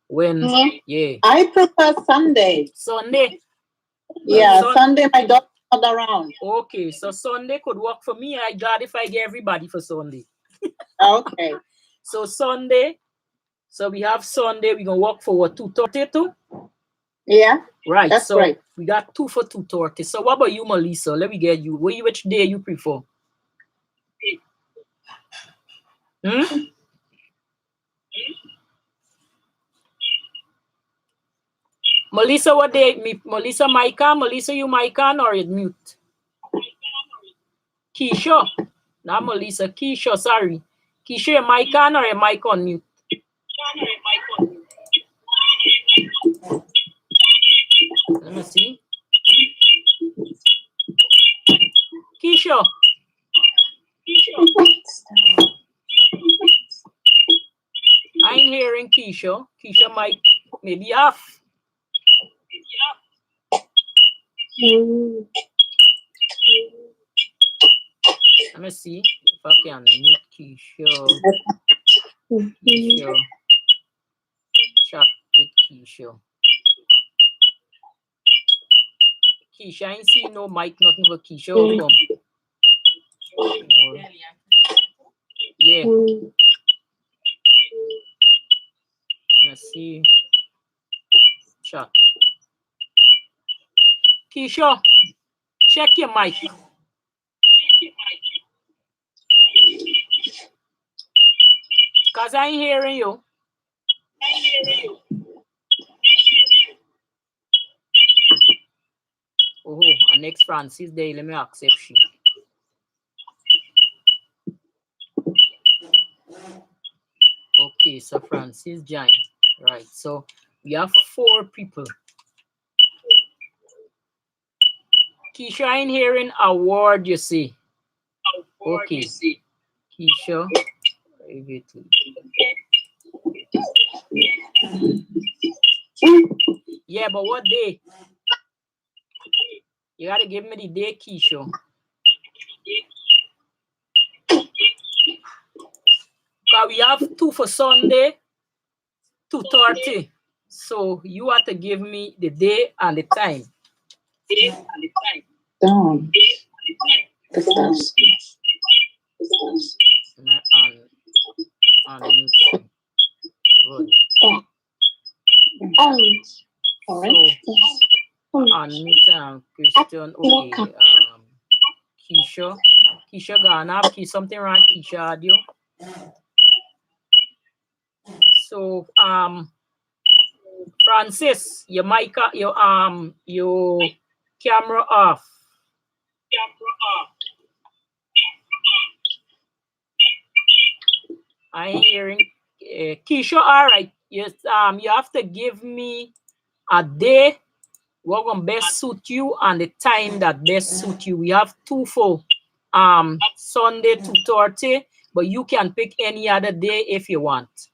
when, I prefer Sunday. Sunday. Sunday, my daughter's not around. Okay, so Sunday could work for me. I got if I get everybody for Sunday. Okay. So Sunday, so we have Sunday, we're going to work for what, 2:30 too? Yeah. Right, that's so right. We got 2 for 2:30. So what about you, Melissa? Let me get you. Which day you prefer? Melissa, what day? Melissa, mic on? Melissa, you mic on or you mute? Keisha. Not Melissa. Keisha, sorry. Keisha, your mic on or your mic on mute? Let me see. Keisha. I ain't hearing Keisha. Keisha mic maybe off. Let me see if I can mute Keisha. Keisha. Chat with Keisha. Keisha, I ain't see no mic, nothing for Keisha. Come. Yeah. Let's see. Chat. Keisha, check your mic. Because I ain't hearing you. Oh, our next Francis Day, let me accept you. Okay, so Francis joined. Right, so we have 4 people. Keisha, I ain't hearing a word you say. Okay. Keisha. Yeah, but what day? You gotta give me the day, Keisha. Because we have 2 for Sunday, 2:30. So you have to give me the day and the time. Down. Good. All right. Anita, Christian, okay. Keisha. Keisha Ghana, something wrong, Keisha audio. So Francis, your mic, your camera off. I ain't hearing Keisha. All right, yes. You have to give me a day what gonna best suit you and the time that best suit you. We have 2 for Sunday 2:30, but you can pick any other day if you want.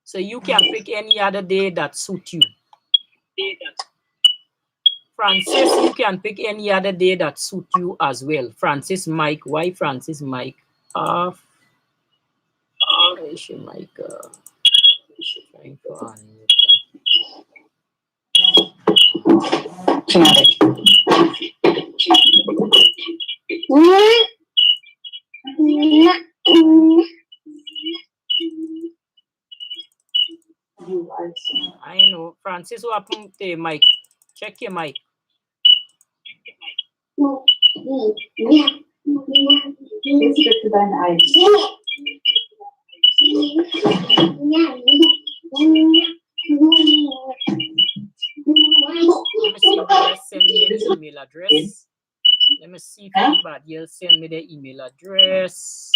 So you can pick any other day that suit you. Francis, you can pick any other day that suit you as well. Francis Mike, why Francis Mike? Off. Where's your mic? Trying to unmute. Francis, what happened to your mic? Check your mic. Let me see if the rest send me an email address. Let me see if anybody else send me the email address.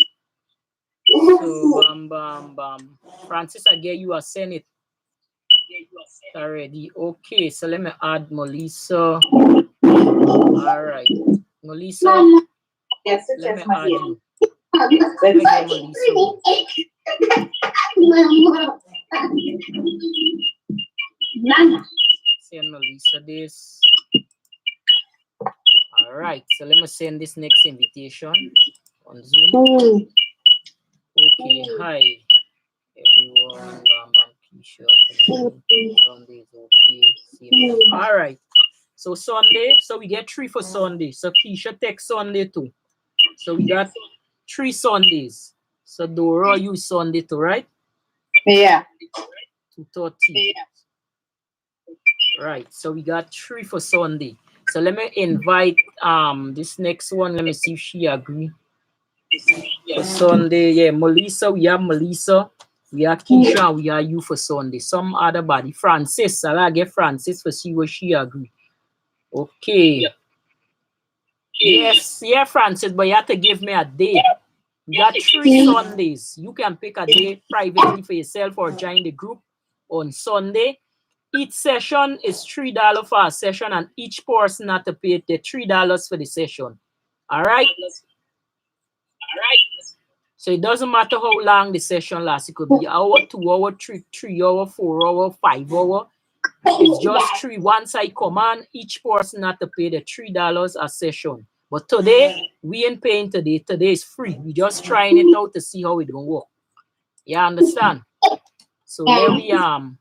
So, bam. Francis, I get you a send it already. Okay, so let me add Melissa. All right, Melissa. Yes, Let me add you. Melissa. Send Melissa this. All right, so let me send this next invitation on Zoom. Okay, hi everyone. Bam, Keisha. Sunday is okay. All right, so Sunday, so we get 3 for Sunday. So Keisha takes Sunday too. So we got 3 Sundays. So Dora use Sunday too, right? Yeah. 2:30. Right. So we got 3 for Sunday. So let me invite this next one. Let me see if she agree. For Sunday, yeah, Melissa. We have Melissa. We have Keisha. We have you for Sunday. Some other body. Francis. I'll get Francis for see what she agree. Okay. Yes, yeah, Francis, but you have to give me a day. We got 3 Sundays. You can pick a day privately for yourself or join the group on Sunday. Each session is $3 for a session, and each person has to pay the $3 for the session. All right? So it doesn't matter how long the session lasts. It could be hour, 2 hour, 3 hour, 4 hour, 5 hour. It's just 3. Once I command, each person has to pay the $3 a session. But today, we ain't paying today. Today is free. We just trying it out to see how it gonna work. You understand? So here we I'm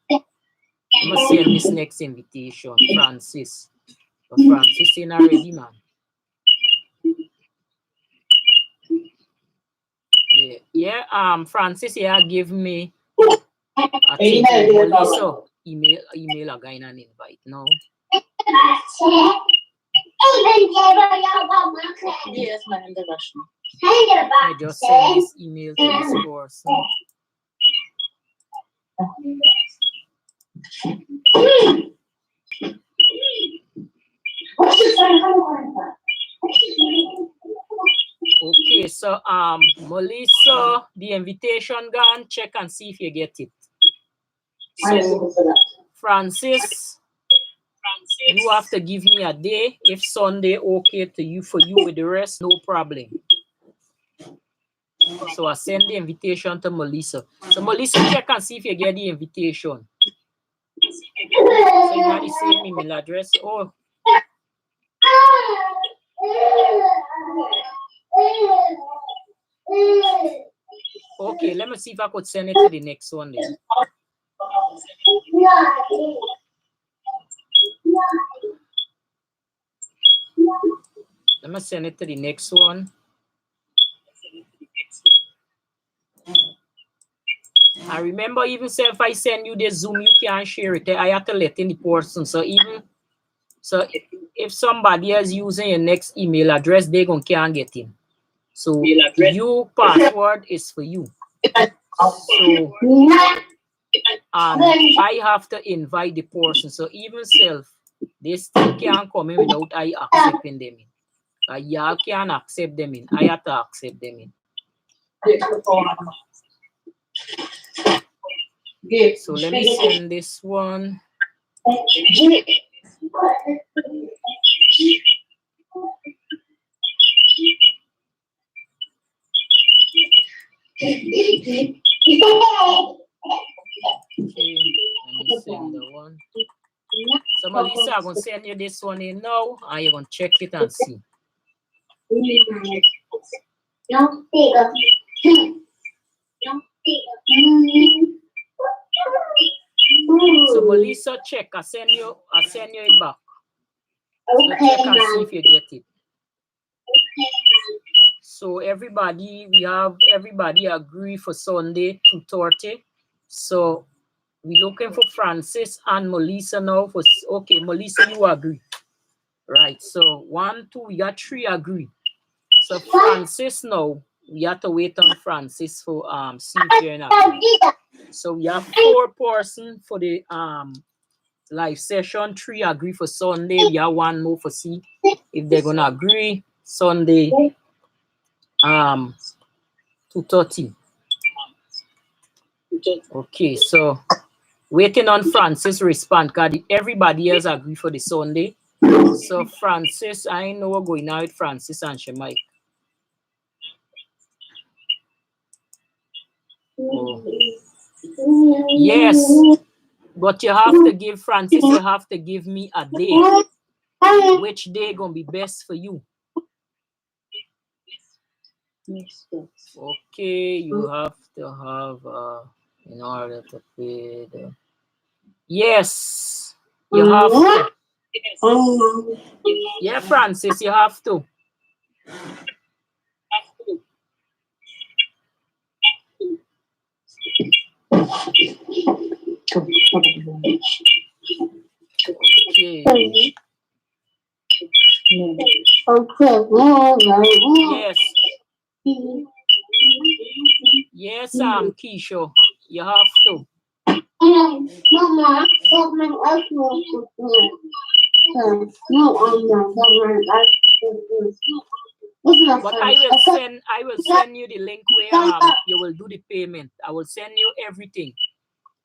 gonna send this next invitation, Francis. So Francis in already, man. Yeah. Francis, yeah, give me I think Melissa email again and invite now. Yes, ma'am. I just send this email to this person. Okay, so Melissa, the invitation gone. Check and see if you get it. So Francis, you have to give me a day. If Sunday okay to you for you with the rest, no problem. So I send the invitation to Melissa. So Melissa, check and see if you get the invitation. So you got the same email address. Oh. Okay, let me see if I could send it to the next one then. Let me send it to the next one. I remember even say if I send you the Zoom, you can't share it. I have to let in the person. So if somebody is using your next email address, they can't get in. So your password is for you. So I have to invite the person. So even self, they still can't come in without I accepting them in. Y'all can't accept them in. I have to accept them in. So let me send this one. Okay, let me send the one. So Melissa, I'm gonna send you this one in now, and you're gonna check it and see. So Melissa, check. I send you it back. So check and see if you get it. So everybody agree for Sunday 2:30. So We looking for Francis and Melissa now. Okay, Melissa, you agree. Right. So 1, 2, we got 3 agree. So Francis now, we have to wait on Francis for see if you're in agree. So we have 4 person for the live session, 3 agree for Sunday. We have 1 more for see if they're gonna agree Sunday 2:30. Okay, so waiting on Francis respond because everybody else agree for the Sunday. So Francis, I know we're going out with Francis and Shemike. Oh. Yes, but you have to give Francis, you have to give me a day. Which day gonna be best for you? Okay, you have to have in order to pay the yes, you have to. Yeah, Francis, you have to. Okay. Yes. Yes, Keisha, you have to. But I will send you the link where you will do the payment. I will send you everything.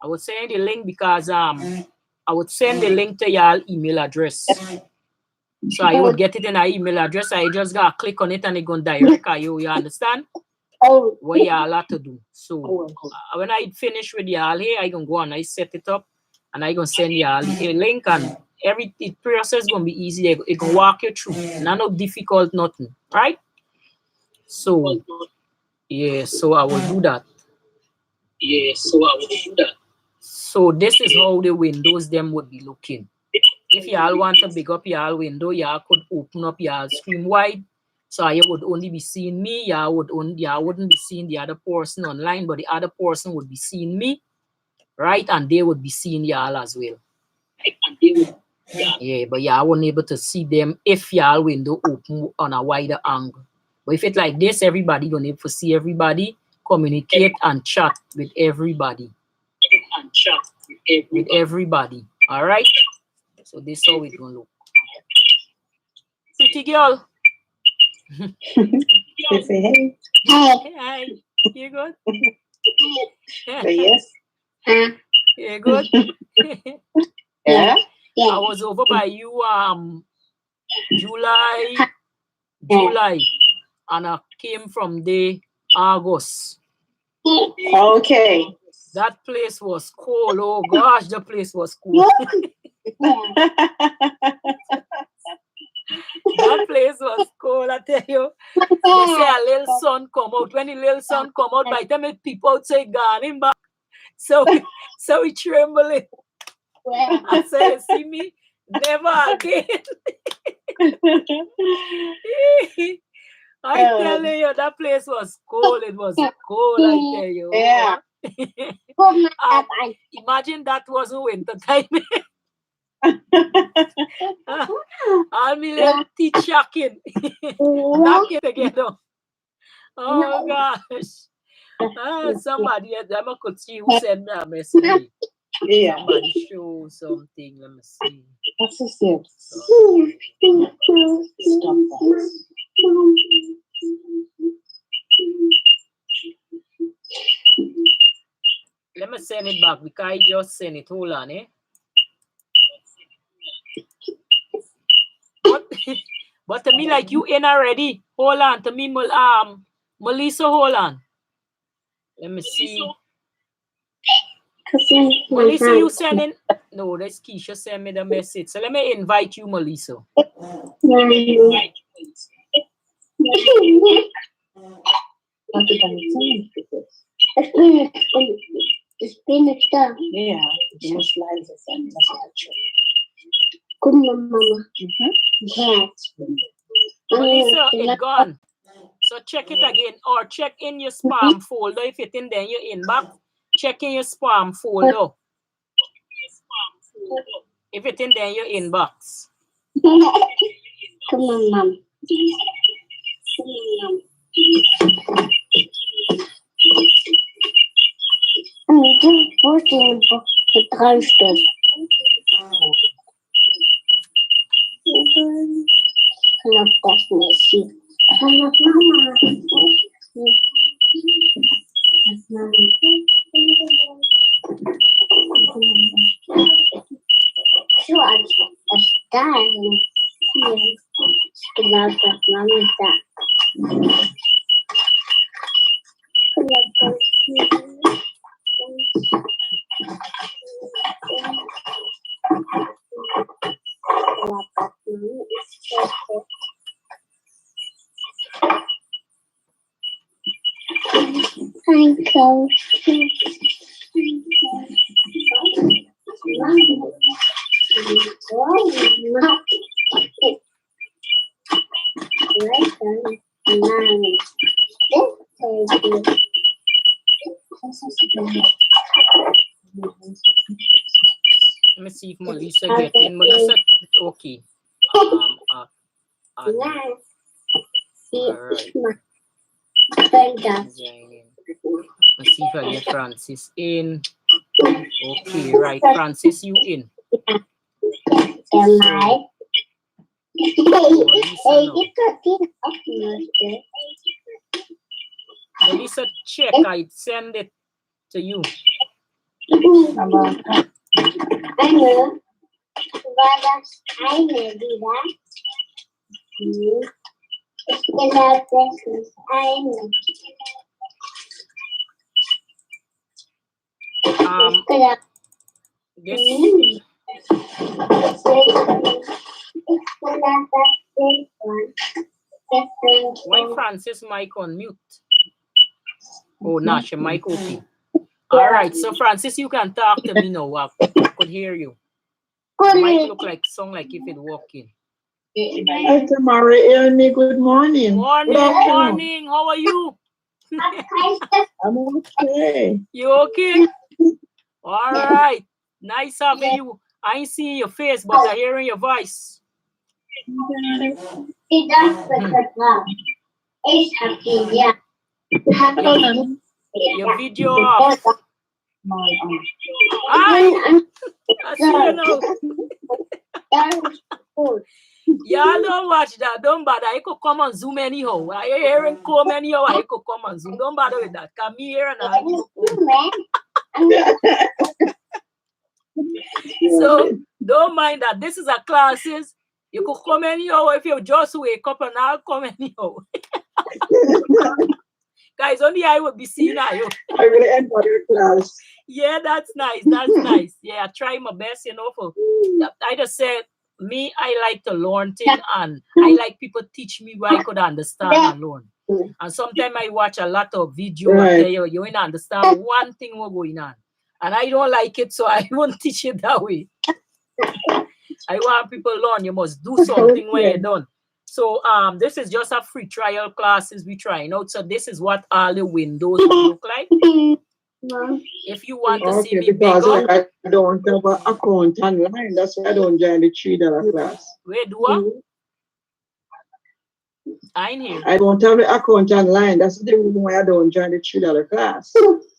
I will send you the link because I would send the link to your email address. So you would get it in our email address. I just gotta click on it and it gonna direct you. You understand? What y'all have to do. So when I finish with y'all here, I gonna go and I set it up and I gonna send y'all a link and the process gonna be easy. It gonna walk you through. No difficult, nothing. Right? So yeah, so I will do that. So this is how the windows them would be looking. If y'all want to big up y'all window, y'all could open up y'all screen wide. So you would only be seeing me. Y'all wouldn't be seeing the other person online, but the other person would be seeing me, right? And they would be seeing y'all as well. Yeah, but y'all wouldn't able to see them if y'all window open on a wider angle. But if it's like this, everybody gonna able to see everybody, communicate and chat with everybody. With everybody. All right. So this is how it gonna look. Pretty girl. They say, hey. Hi. You good? Yes. You good? Yeah. I was over by you July, and I came from there August. Okay. That place was cold. Oh gosh, the place was cool. That place was cold, I tell you. They say a little sun come out. When the little sun come out, by the time people outside gone him back. So we trembling. I say, you see me? Never again. I tell you, that place was cold. It was cold, I tell you. Yeah. Imagine that wasn't winter time. All me little teeth shocking. Back together. Oh gosh. Somebody else, I could see who sent me a message. Yeah. Somebody show something. Let me see. What's this here? Stop that. Let me send it back because I just sent it. Hold on, But to me, like you in already. Hold on. To me, Melissa, hold on. Let me see. Melissa, you sending? No, that's Keisha send me the message. So let me invite you, Melissa. Yeah, just like the sun. Melissa, it's gone. So check it again or check in your spam folder. If it's in there, your inbox, check in your spam folder. If it's in there in your inbox. Come on, Mom. Du working betrachtet. Knopf das nicht. Mama. So als das da hier genau das Mama da. Let me see if Melissa get in. Melissa, okay. All right. Let's see if I get Francis in. Okay, right. Francis, you in. Am I? Melissa, check. I send it to you. I know. War das eine wieder? Ich glaube, das ist eine. This, why Francis mic on mute? Oh, Nash, your mic open. All right, so Francis, you can talk to me now. I could hear you. It might look like song like if it walking. Hi, Tamara, Amy, good morning. Morning, Good afternoon. morning. How are you? I'm okay. You okay? All right. Nice having you. I ain't seeing your face, but I'm hearing your voice. Your video off. I see you now. Y'all don't watch that. Don't bother. I could come on Zoom anyhow. I hearing come anyhow. I could come on Zoom. Don't bother with that. Come here and So don't mind that. This is a classes. You could come anyhow if you just wake up and I'll come anyhow. Guys, only I would be seeing you. I will enter your class. Yeah, that's nice. That's nice. Yeah, I try my best, you know. For I just said me, I like to learn things and I like people teach me where I could understand and learn. And sometimes I watch a lot of video and tell you don't understand one thing what's going on. And I don't like it, so I won't teach it that way. I want people to learn. You must do something when you're done. So this is just a free trial classes we trying out. So this is what all the windows look like. If you want to see me because bigger, I don't have an account online. That's why I don't join the $3 class. where do I? I ain't here. I don't have the account online. That's the reason why I don't join the $3 class.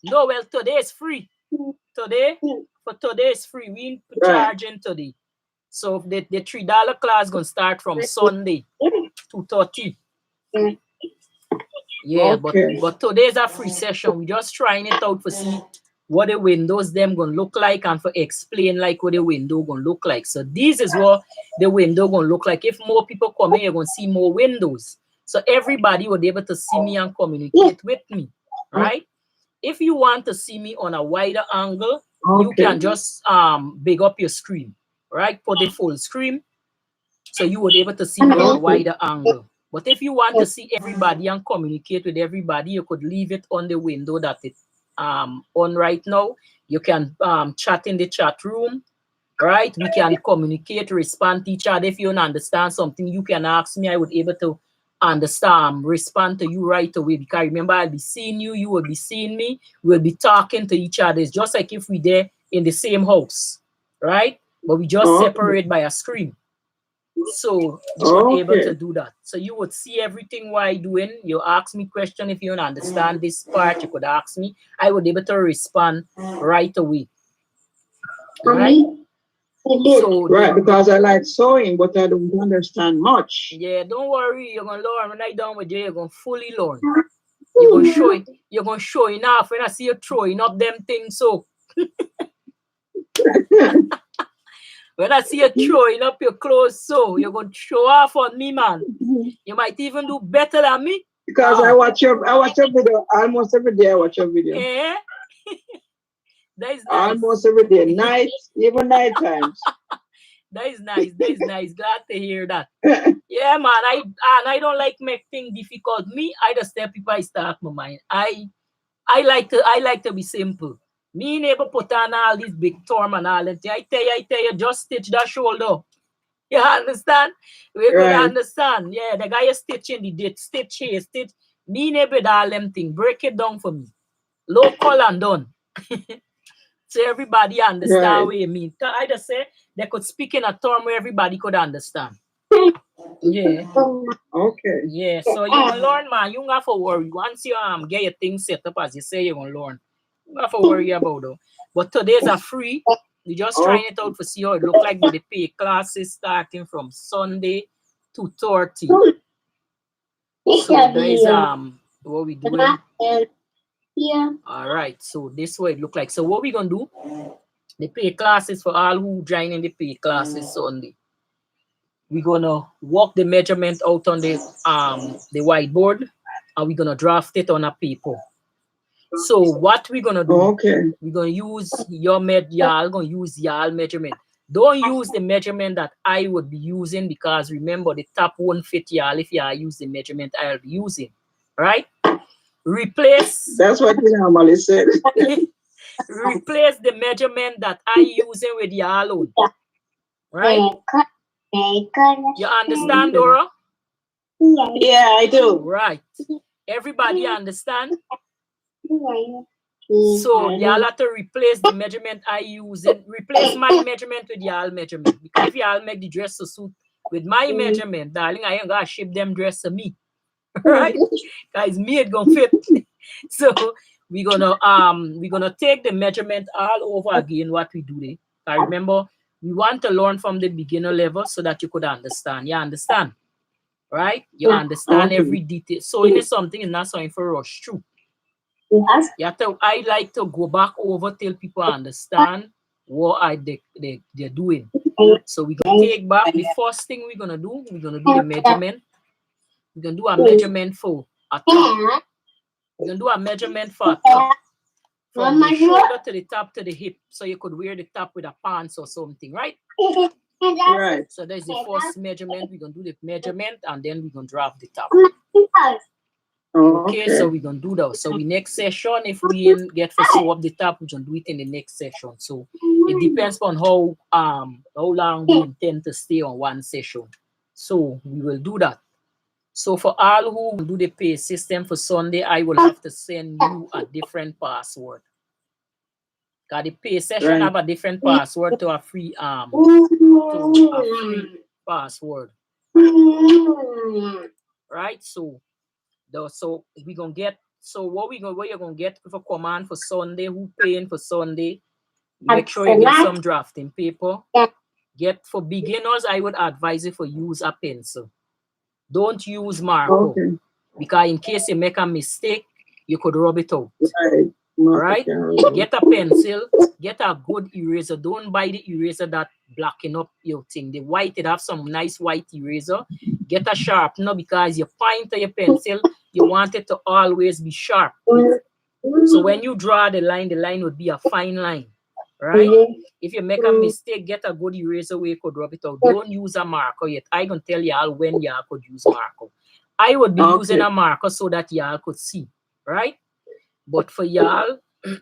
No, well, today is free. Today is free. We ain't charging today. So the $3 class gonna start from Sunday 2:30. Yeah, but today's a free session. We just trying it out for see what the windows them gonna look like and for explain like what the window gonna look like. So this is what the window gonna look like. If more people come in, you're gonna see more windows. So everybody will be able to see me and communicate with me, right? If you want to see me on a wider angle, you can just big up your screen, right? Put the full screen, so you will be able to see me on a wider angle. But if you want to see everybody and communicate with everybody, you could leave it on the window that it's on right now. You can chat in the chat room, right? We can communicate, respond to each other. If you don't understand something, you can ask me. I would be able to understand, respond to you right away. Because remember, I'll be seeing you, you will be seeing me. We'll be talking to each other. It's just like if we there in the same house, right? but we just Okay. separate by a screen. So you would able to Okay. do that. So you would see everything what I doing. You ask me question if you don't understand this part, you could ask me. I would able to respond right away. Right? Mommy, we did. So Right, because I like sewing, but I don't understand much. yeah, don't worry, you're gonna learn. When I done with you, you're gonna fully learn. You're gonna show it, you're gonna show enough when I see you throwing up them things. So when I see you throwing up your clothes, so you're gonna show off on me, man. You might even do better than me. Because I watch your video almost every day. I watch your video Yeah, that is nice. almost every day, night, even night times. That is nice. That is nice. Glad to hear that. Yeah, man. I don't like make things difficult. Me, I just tell people I start my mind. I like to be simple. Me never put on all this big term and all that. I tell you, just stitch that shoulder. You understand? We could Right. understand. Yeah, the guy is stitching the date, stitch here, stitch. Me never do all them thing. Break it down for me. Local and done. So everybody understand Right. what you mean. I just say they could speak in a term where everybody could understand. Yeah. Okay. Yeah. So you gonna learn, man. You don't have to worry. Once you get your things set up as you say you're gonna learn. You don't have to worry about it. But today's are free. We just trying it out to see how it look like, but the pay classes starting from Sunday to 30. So there is what we doing. Yeah. All right. So this way it look like. So what we gonna do? The pay classes for all who join in the pay classes Sunday. We're gonna walk the measurement out on the whiteboard and we're gonna draft it on a paper. So what we're gonna do, Okay. we're gonna use y'all gonna use y'all measurement. Don't use the measurement that I would be using because remember the top won't fit y'all if y'all use the measurement I'll be using. Right? Replace That's what you normally said. replace the measurement that I using with y'all own. Right? You understand, Dora? Yeah, I do. Right. Everybody understand? So y'all have to replace the measurement I use and replace my measurement with y'all measurement. Because if y'all make the dress to suit with my measurement, darling, I ain't gonna ship them dress to me. Right? Guys, me it gonna fit. So we're gonna take the measurement all over again what we do there. I remember we want to learn from the beginner level so that you could understand. You understand? Right? You understand every detail. So it is something it's not something for rush through. You have to, I like to go back over till people understand what they're doing. So we're gonna take back the first thing we're gonna do the measurement. We're gonna do a measurement for a top. We're gonna do a measurement for a top. From the shoulder to the top to the hip. So you could wear the top with a pants or something, right? Right. So there's the first measurement. We're gonna do the measurement and then we're gonna draft the top. Okay, so we're gonna do that. So the next session, if we ain't get for sew up the top, we're gonna do it in the next session. So it depends on how long we intend to stay on one session. So we will do that. So for all who do the pay system for Sunday, I will have to send you a different password. Because the pay session have a different password to a free password. Right? So we gonna get what you're gonna get for command for Sunday, who paying for Sunday. Make sure you get some drafting paper. Get for beginners, I would advise you for use a pencil. Don't use marker. Because in case you make a mistake, you could rub it out. Right? Get a pencil, get a good eraser. Don't buy the eraser that blacking up your thing. The white, it have some nice white eraser. Get a sharpener because you point to your pencil, you want it to always be sharp. So when you draw the line would be a fine line. Right? If you make a mistake, get a good eraser where you could rub it out. Don't use a marker yet. I can tell y'all when y'all could use marker. I would be using a marker so that y'all could see. Right? But for y'all,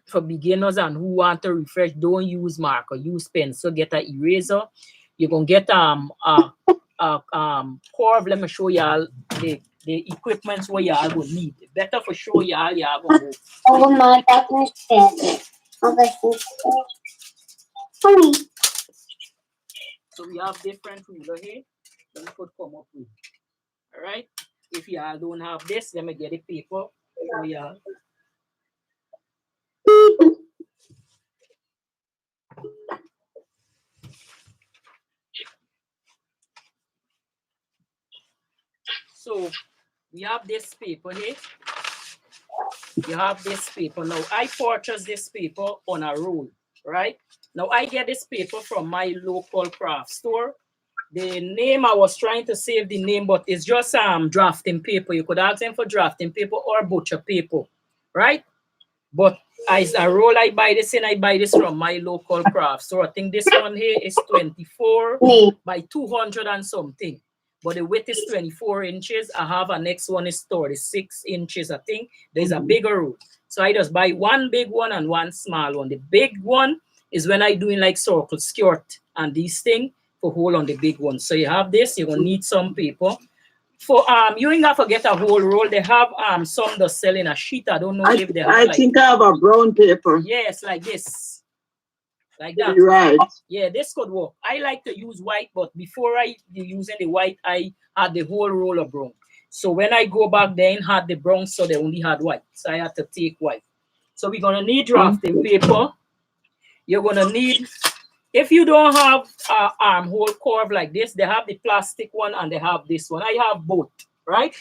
for beginners and who want to refresh, don't use marker. Use pencil. Get an eraser. You're gonna get curve. Let me show y'all the equipment where y'all will need. Better for show y'all gonna go. Oh my goodness. Okay. So we have different ruler here that we could come up with. All right. If y'all don't have this, let me get the paper for y'all. So we have this paper here. You have this paper. Now I purchased this paper on a roll, right? Now I get this paper from my local craft store. The name I was trying to save the name, but it's just drafting paper. You could ask them for drafting paper or butcher paper, right? But as a roll I buy this and I buy this from my local craft store. I think this one here is 24 by 200 and something. But the width is 24 inches. I have a next one is 36 inches. I think there's a bigger roll. So I just buy one big one and one small one. The big one is when I doing like circle skirt and these things for hold on the big one. So you have this, you're gonna need some paper. For you ain't gonna get a whole roll. They have some that sell in a sheet. I don't know if they have I think I have a brown paper. Yes, like this. Like that. Right. Yeah, this could work. I like to use white, but before I using the white, I had the whole roll of brown. So when I go back then had the brown, so they only had white. So I had to take white. So we're gonna need drafting paper. You're gonna need, if you don't have armhole curve like this, they have the plastic one and they have this one. I have both, right?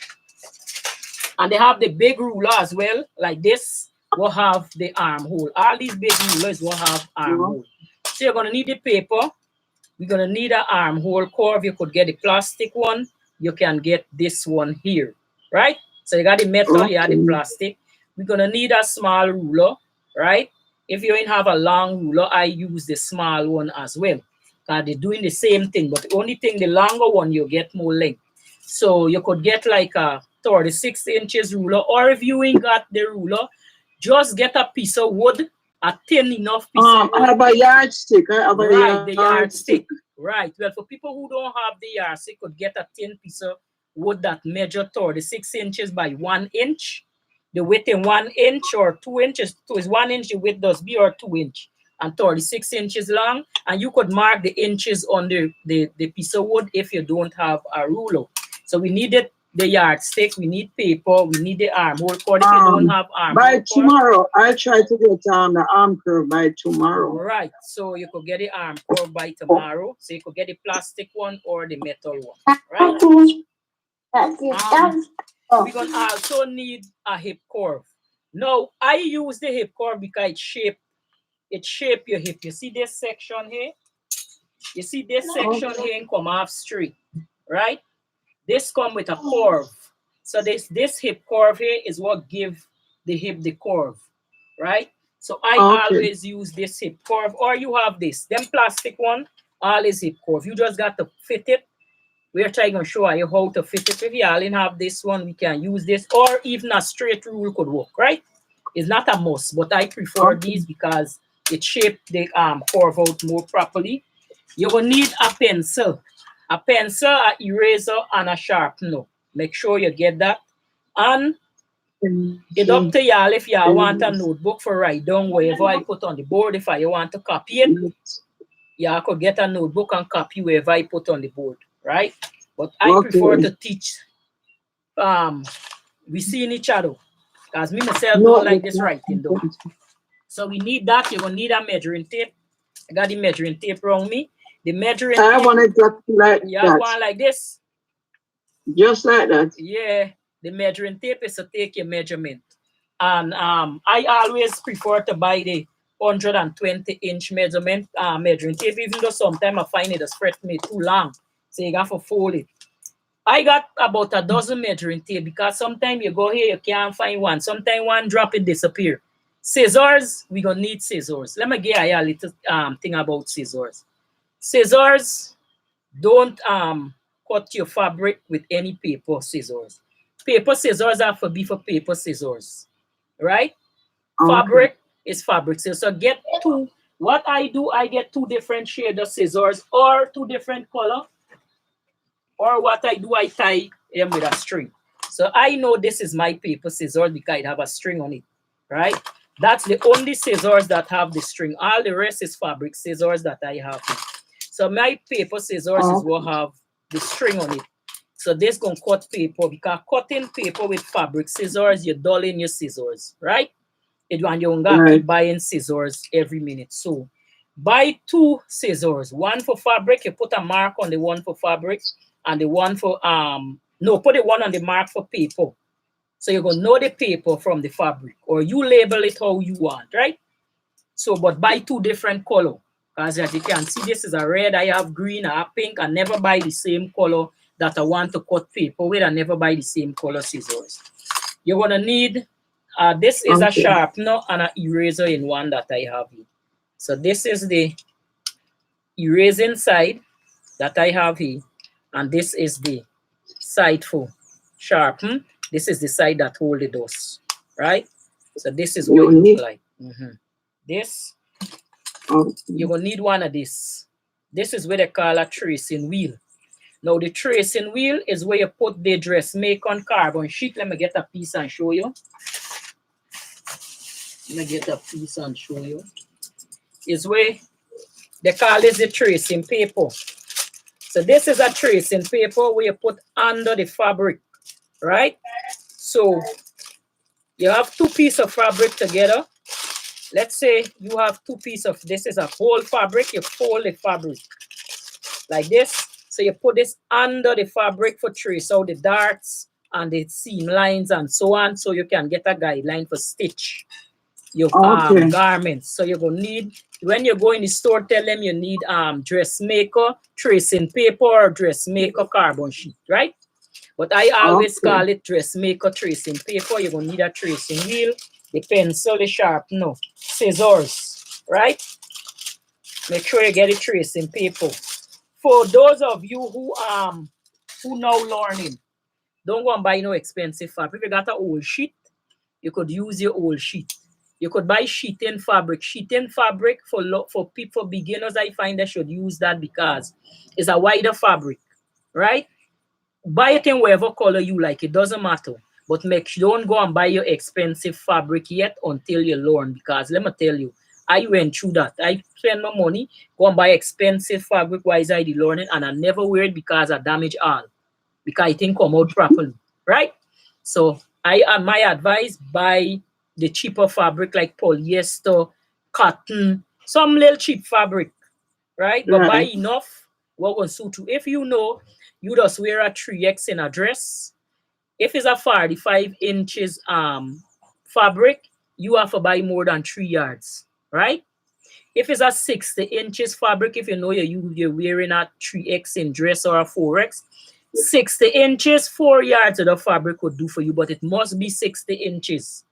And they have the big ruler as well, like this. Will have the armhole. All these big rulers will have armhole. So you're gonna need the paper. We're gonna need an armhole curve. You could get the plastic one. You can get this one here, right? So you got the metal, you have the plastic. We're gonna need a small ruler, right? If you don't have a long ruler, I use the small one as well. Because they're doing the same thing, but the only thing, the longer one, you get more length. So you could get like a 36 inches ruler, or if you ain't got the ruler, just get a piece of wood, a thin enough piece of wood. I have a yardstick. The yardstick. Right. Well, for people who don't have the yardstick, could get a thin piece of wood that measure 36 inches by 1 inch. The width in 1 inch or 2 inches. 2 is 1 inch, the width does be, or 2 inch. And 36 inches long. And you could mark the inches on the piece of wood if you don't have a ruler. So we needed the yardstick, we need paper, we need the armhole cord. If you don't have armhole by tomorrow, I'll try to get the arm curve by tomorrow. Right. So you could get the arm curve by tomorrow. So you could get the plastic one or the metal one. Right. We're gonna also need a hip curve. Now I use the hip curve because it shape your hip. You see this section here? You see this section here and come off straight, right? This come with a curve. So this hip curve here is what give the hip the curve, right? So I always use this hip curve, or you have this. Them plastic one, always hip curve. You just got to fit it. We're trying to show you how to fit it. If you all have this one, we can use this, or even a straight rule could work, right? It's not a must, but I prefer these because it shape the curve out more properly. You're gonna need a pencil. A pencil, an eraser, and a sharpener. Make sure you get that. And it's up to y'all if y'all want a notebook for write down wherever I put on the board. If you want to copy it, y'all could get a notebook and copy wherever I put on the board, right? But I prefer to teach we see in each other. Because me myself don't like this writing though. So we need that. You're gonna need a measuring tape. I got the measuring tape around me. The measuring tape. I want it just like that. Yeah, one like this. Just like that. Yeah. The measuring tape is to take your measurement. And I always prefer to buy the 120-inch measurement measuring tape, even though sometimes I find it spread me too long. So you got to fold it. I got about a dozen measuring tape because sometimes you go here, you can't find one. Sometimes one drop it disappear. Scissors, we're gonna need scissors. Let me give you a little thing about scissors. Scissors, don't cut your fabric with any paper scissors. Paper scissors are for paper scissors, right? Fabric is fabric scissors. So get two. What I do, I get 2 different shades of scissors or 2 different color. Or what I do, I tie them with a string. So I know this is my paper scissors because it have a string on it, right? That's the only scissors that have the string. All the rest is fabric scissors that I have. So my paper scissors is what have the string on it. So this gonna cut paper, because cutting paper with fabric scissors, you're dulling your scissors, right? And you're gonna keep buying scissors every minute. So buy 2 scissors, one for fabric. You put a mark on the one for fabric, and the one for no, put the one on the mark for paper. So you're gonna know the paper from the fabric, or you label it how you want, right? So, but buy 2 different color. Because as you can see, this is a red, I have green, I have pink. I never buy the same color that I want to cut paper with. I never buy the same color scissors. You're gonna need, this is a sharpener and an eraser in one that I have here. So this is the erasing side that I have here. And this is the side for sharpen. This is the side that hold the dust, right? So this is what it looks like. This, you're gonna need one of this. This is what they call a tracing wheel. Now the tracing wheel is where you put the dressmaker on carbon sheet. Let me get a piece and show you. Let me get a piece and show you. Is where they call this the tracing paper. So this is a tracing paper where you put under the fabric, right? So you have 2 pieces of fabric together. Let's say you have 2 pieces of, this is a whole fabric. You fold the fabric like this. So you put this under the fabric for trace out the darts and the seam lines and so on, so you can get a guideline for stitch your garments. So you're gonna need, when you go in the store, tell them you need dressmaker tracing paper or dressmaker carbon sheet, right? But I always call it dressmaker tracing paper. You're gonna need a tracing wheel, the pencil, the sharpener, scissors, right? Make sure you get a tracing paper. For those of you who now learning, don't go and buy no expensive fabric. If you got an old sheet, you could use your old sheet. You could buy sheeting fabric. Sheeting fabric for people, for beginners, I find they should use that because it's a wider fabric, right? Buy it in whatever color you like. It doesn't matter. But don't go and buy your expensive fabric yet until you learn. Because let me tell you, I went through that. I spend my money, go and buy expensive fabric while I did learning, and I never wear it because I damage all. Because it didn't come out properly, right? So my advice, buy the cheaper fabric like polyester, cotton, some little cheap fabric, right? But buy enough what will suit you. If you know you just wear a 3X in a dress, if it's a 45 inches fabric, you have to buy more than 3 yards, right? If it's a 60 inches fabric, if you know you're wearing a 3X in dress or a 4X, 60 inches, 4 yards of the fabric would do for you, but it must be 60 inches,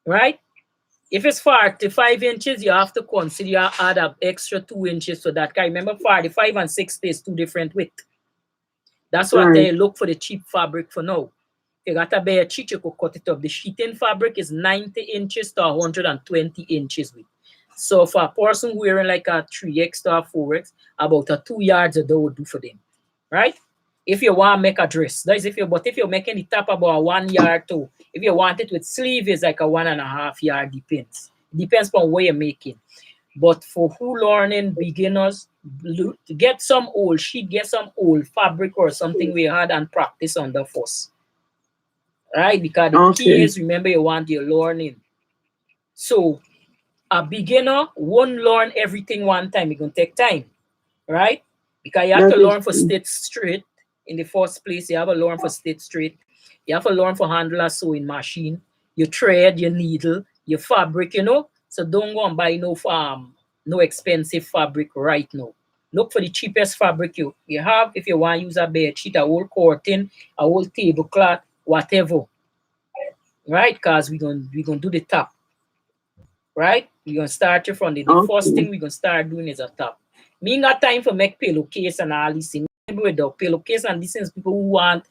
right? If it's 45 inches, you have to consider add an extra 2 inches for that. Because remember, 45 and 60 is 2 different widths. That's what they look for the cheap fabric for now. If you got a bare cheat, you could cut it up. The sheeting fabric is 90 inches to 120 inches width. So for a person wearing like a 3X to a 4X, about a 2 yards a day would do for them, right? If you want to make a dress, that is if you're making the top about a 1 yard to, if you want it with sleeve, it's like a 1.5 yard, depends. Depends on where you're making. But for who learning beginners, get some old sheet, get some old fabric or something we had and practice on the first. Right? Because the key is, remember, you want your learning. So a beginner won't learn everything one time. It's going to take time, right? Because you have to learn for stitch straight in the first place. You have to learn for stitch straight. You have to learn for handle a sewing machine. You thread, your needle, your fabric, you know. So don't go and buy no expensive fabric right now. Look for the cheapest fabric you have. If you want to use a bed sheet, a whole curtain, a whole tablecloth, whatever. Right? Because we're gonna do the top. Right? We're gonna start you from the first thing we're gonna start doing is a top. Me got time for make pillowcase and all these things. Maybe with the pillowcase and these things, people who want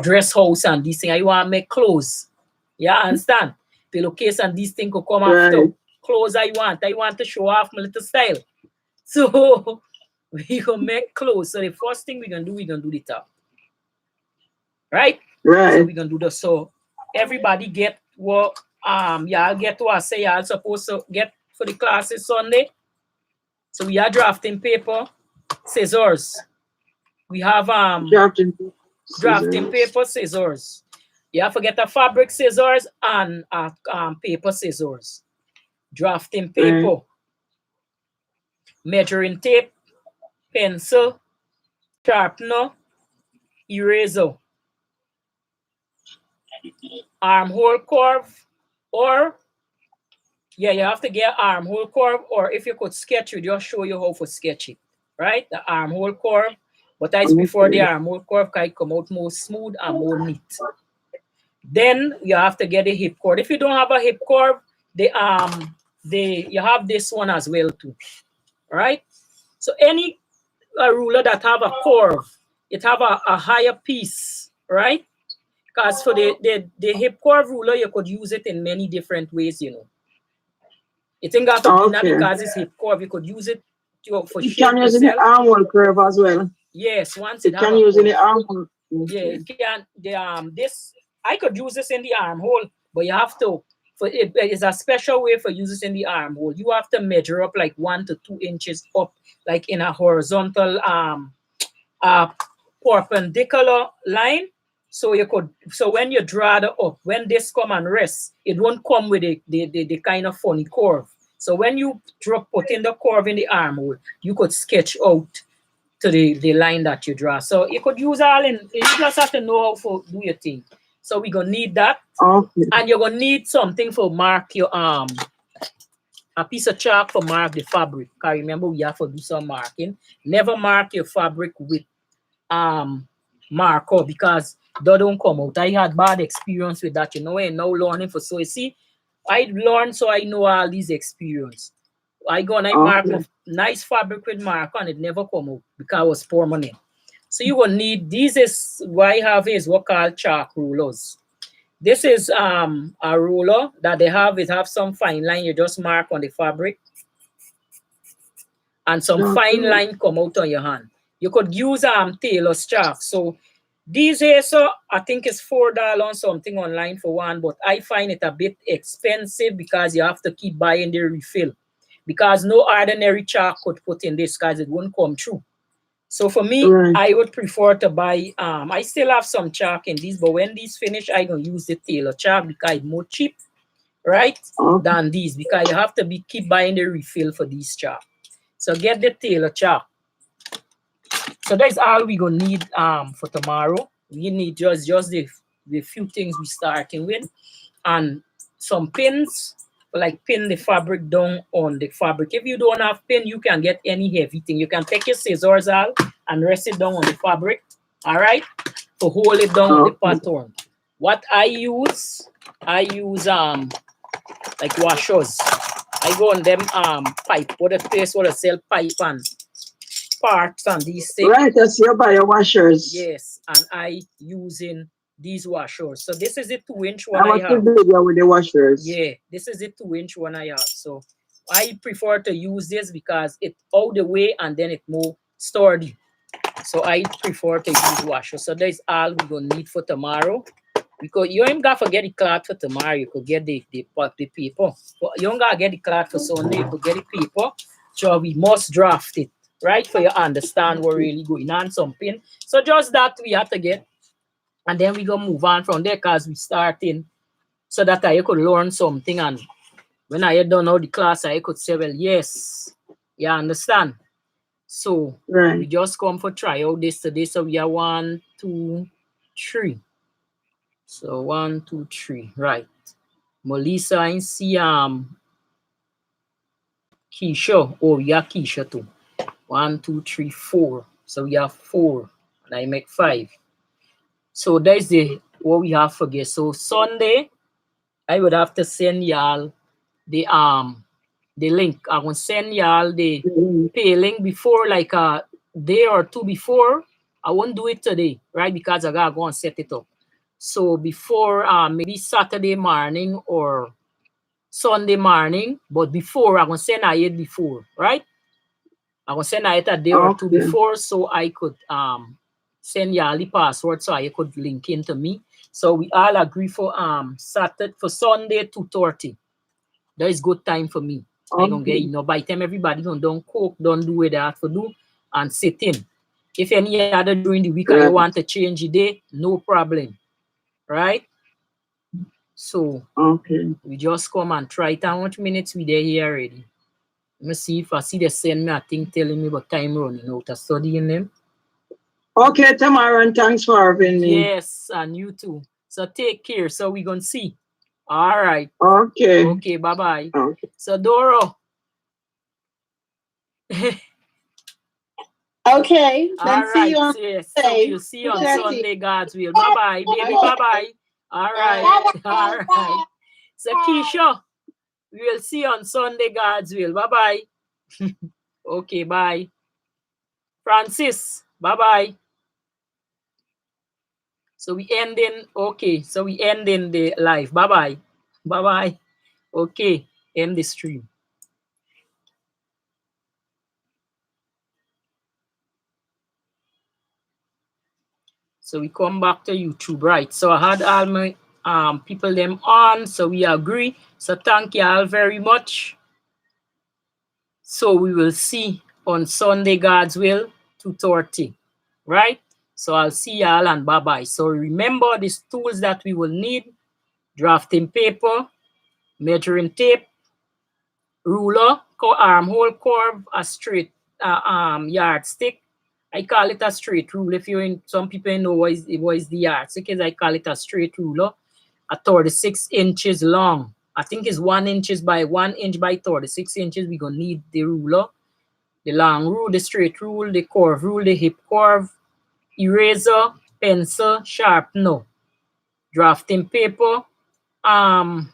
dress house and these things, I want to make clothes. Yeah, understand? Pillowcase and these things could come after. Clothes I want to show off my little style. So we gonna make clothes. So the first thing we're gonna do the top. Right? So we're gonna do the so everybody get what y'all get what I say y'all supposed to get for the classes Sunday. So we are drafting paper. scissors. We have Drafting drafting scissors. paper, scissors. You have to get a fabric scissors and a paper scissors. Drafting Right. paper, measuring tape, pencil, sharpener, eraser, armhole curve, or yeah, you have to get armhole curve, or if you could sketch it, just show you how to sketch it, right? The armhole curve, but I prefer the Okay. armhole curve because it come out more smooth and more neat. Then you have to get a hip curve. If you don't have a hip curve, the you have this one as well too, right? So any ruler that have a curve, it have a higher piece, right? Because for the hip curve ruler, you could use it in many different ways, you know. It ain't got to be not Okay. because it's hip curve. You could use it for You can shape use in the yourself. armhole curve as well. Yes, once it You have can a use in the curve. armhole. Yeah, Okay. it can. This I could use this in the armhole, but you have to. For it is a special way for use this in the armhole. You have to measure up like 1 to 2 inches up, like in a horizontal uh perpendicular line. So you could, so when you draw the up, when this come and rest, it won't come with the kind of funny curve. So when you drop put in the curve in the armhole, you could sketch out to the line that you draw. So you could use all in, you just have to know how to do your thing. So we're gonna need that. Okay. And you're gonna need something for mark your a piece of chalk for mark the fabric. Cause remember we have to do some marking. Never mark your fabric with marker because they don't come out. I had bad experience with that, you know, and now learning for so you see, I learned so I know all these experience. I go and I mark my Okay. nice fabric with marker and it never come out because it was permanent. So you will need these is what I have is what called chalk rulers. This is a ruler that they have, it have some fine line you just mark on the fabric and some fine Okay. line come out on your hand. You could use tailor's chalk. So these here, so I think it's $4 or something online for one, but I find it a bit expensive because you have to keep buying the refill. Because no ordinary chalk could put in this because it won't come through. So for me, Right. I would prefer to buy I still have some chalk in these, but when these finish, I gonna use the tailor chalk because it's more cheap, right? Okay. Than these because you have to be keep buying the refill for these chalk. So get the tailor chalk. So that's all we gonna need for tomorrow. We need just the few things we starting with and some pins like pin the fabric down on the fabric. If you don't have pin, you can get any heavy thing. You can take your scissors out and rest it down on the fabric. All right, to hold it down on the Okay. pattern. What I use like washers. I go on them pipe, what the place what I sell pipe and parts and these things. Right. That's your buy your washers. Yes, and I using these washers. So this is the 2 inch I one I was have. familiar with the washers. Yeah, this is the 2 inch one I have. So I prefer to use this because it all the way and then it more sturdy. So I prefer to use washer. So that's all we're gonna need for tomorrow. Because you ain't gotta forget the cloth for tomorrow. You could get the paper. But you don't gotta get the cloth for Sunday. You could get the paper. So we must draft it, right? For you understand what really going on something. So just that we have to get. And then we gonna move on from there because we starting so that I could learn something. And when I had done all the class, I could say, well, yes, you understand. So we Right. just come for try out this today. So we are 1, 2, 3. So 1, 2, 3, right. Melissa and see Keisha. Oh, yeah, Keisha too. 1, 2, 3, 4. So we have 4. And I make 5. So that's the what we have for guess. So Sunday, I would have to send y'all the link. I will send y'all the Mhm. pay link before like a day or two before. I won't do it today, right? Because I gotta go and set it up. So before maybe Saturday morning or Sunday morning, but before I'm gonna send it before, right? I'm gonna send it a day or two Okay. before so I could send y'all the password so I could link into me. So we all agree for Saturday for Sunday 2:30. That is good time for me. I gonna get Okay. by the time everybody gonna done cook, don't do what they have to do. and sit in. If any other during the week and you want to change the day, no problem. Right? So we just come and try it. How much minutes we there here already? Let me see if I see they send me a thing telling me about time running out of studying them. Okay, Tamara, and thanks for having me. Yes, and you too. So take care. So we're gonna see. All right. Okay. Okay, bye-bye. Okay. So Doro. Okay. All right. Yes. So we'll see you on Sunday, God's will. Bye-bye, baby. Bye-bye. All right. All right. So Keisha, we will see you on Sunday, God's will. Bye-bye. Okay, bye. Francis, bye-bye. So we ending, okay. So we ending the live. Bye-bye. Bye-bye. Okay, end the stream. So we come back to YouTube, right? So I had all my people them on, so we agree. So thank you all very much. So we will see on Sunday, God's will, 2:30, right? So I'll see y'all and bye-bye. So remember these tools that we will need: drafting paper, measuring tape, ruler, armhole curve, a straight yardstick. I call it a straight rule. If you're in, some people know what is the yardstick is. I call it a straight ruler, a 36 inches long. I think it's 1 inch by 1 inch by 36 inches. We're gonna need the ruler, the long rule, the straight rule, the curve rule, the hip curve, eraser, pencil, sharpener, drafting paper, and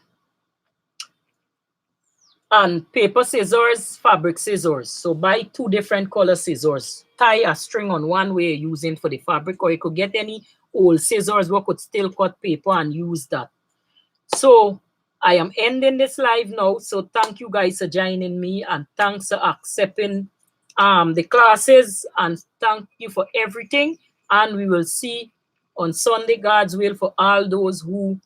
paper scissors, fabric scissors. So buy 2 different color scissors. Tie a string on one way you're using for the fabric, or you could get any old scissors what could still cut paper and use that. So I am ending this live now. So thank you guys for joining me, and thanks for accepting the classes, and thank you for everything. And we will see on Sunday, God's will, for all those who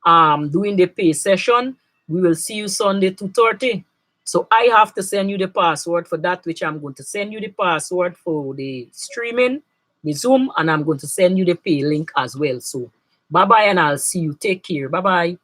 doing the pay session. We will see you Sunday 2:30. So I have to send you the password for that, which I'm going to send you the password for the streaming, the Zoom, and I'm going to send you the pay link as well. So bye-bye, and I'll see you. Take care. Bye-bye.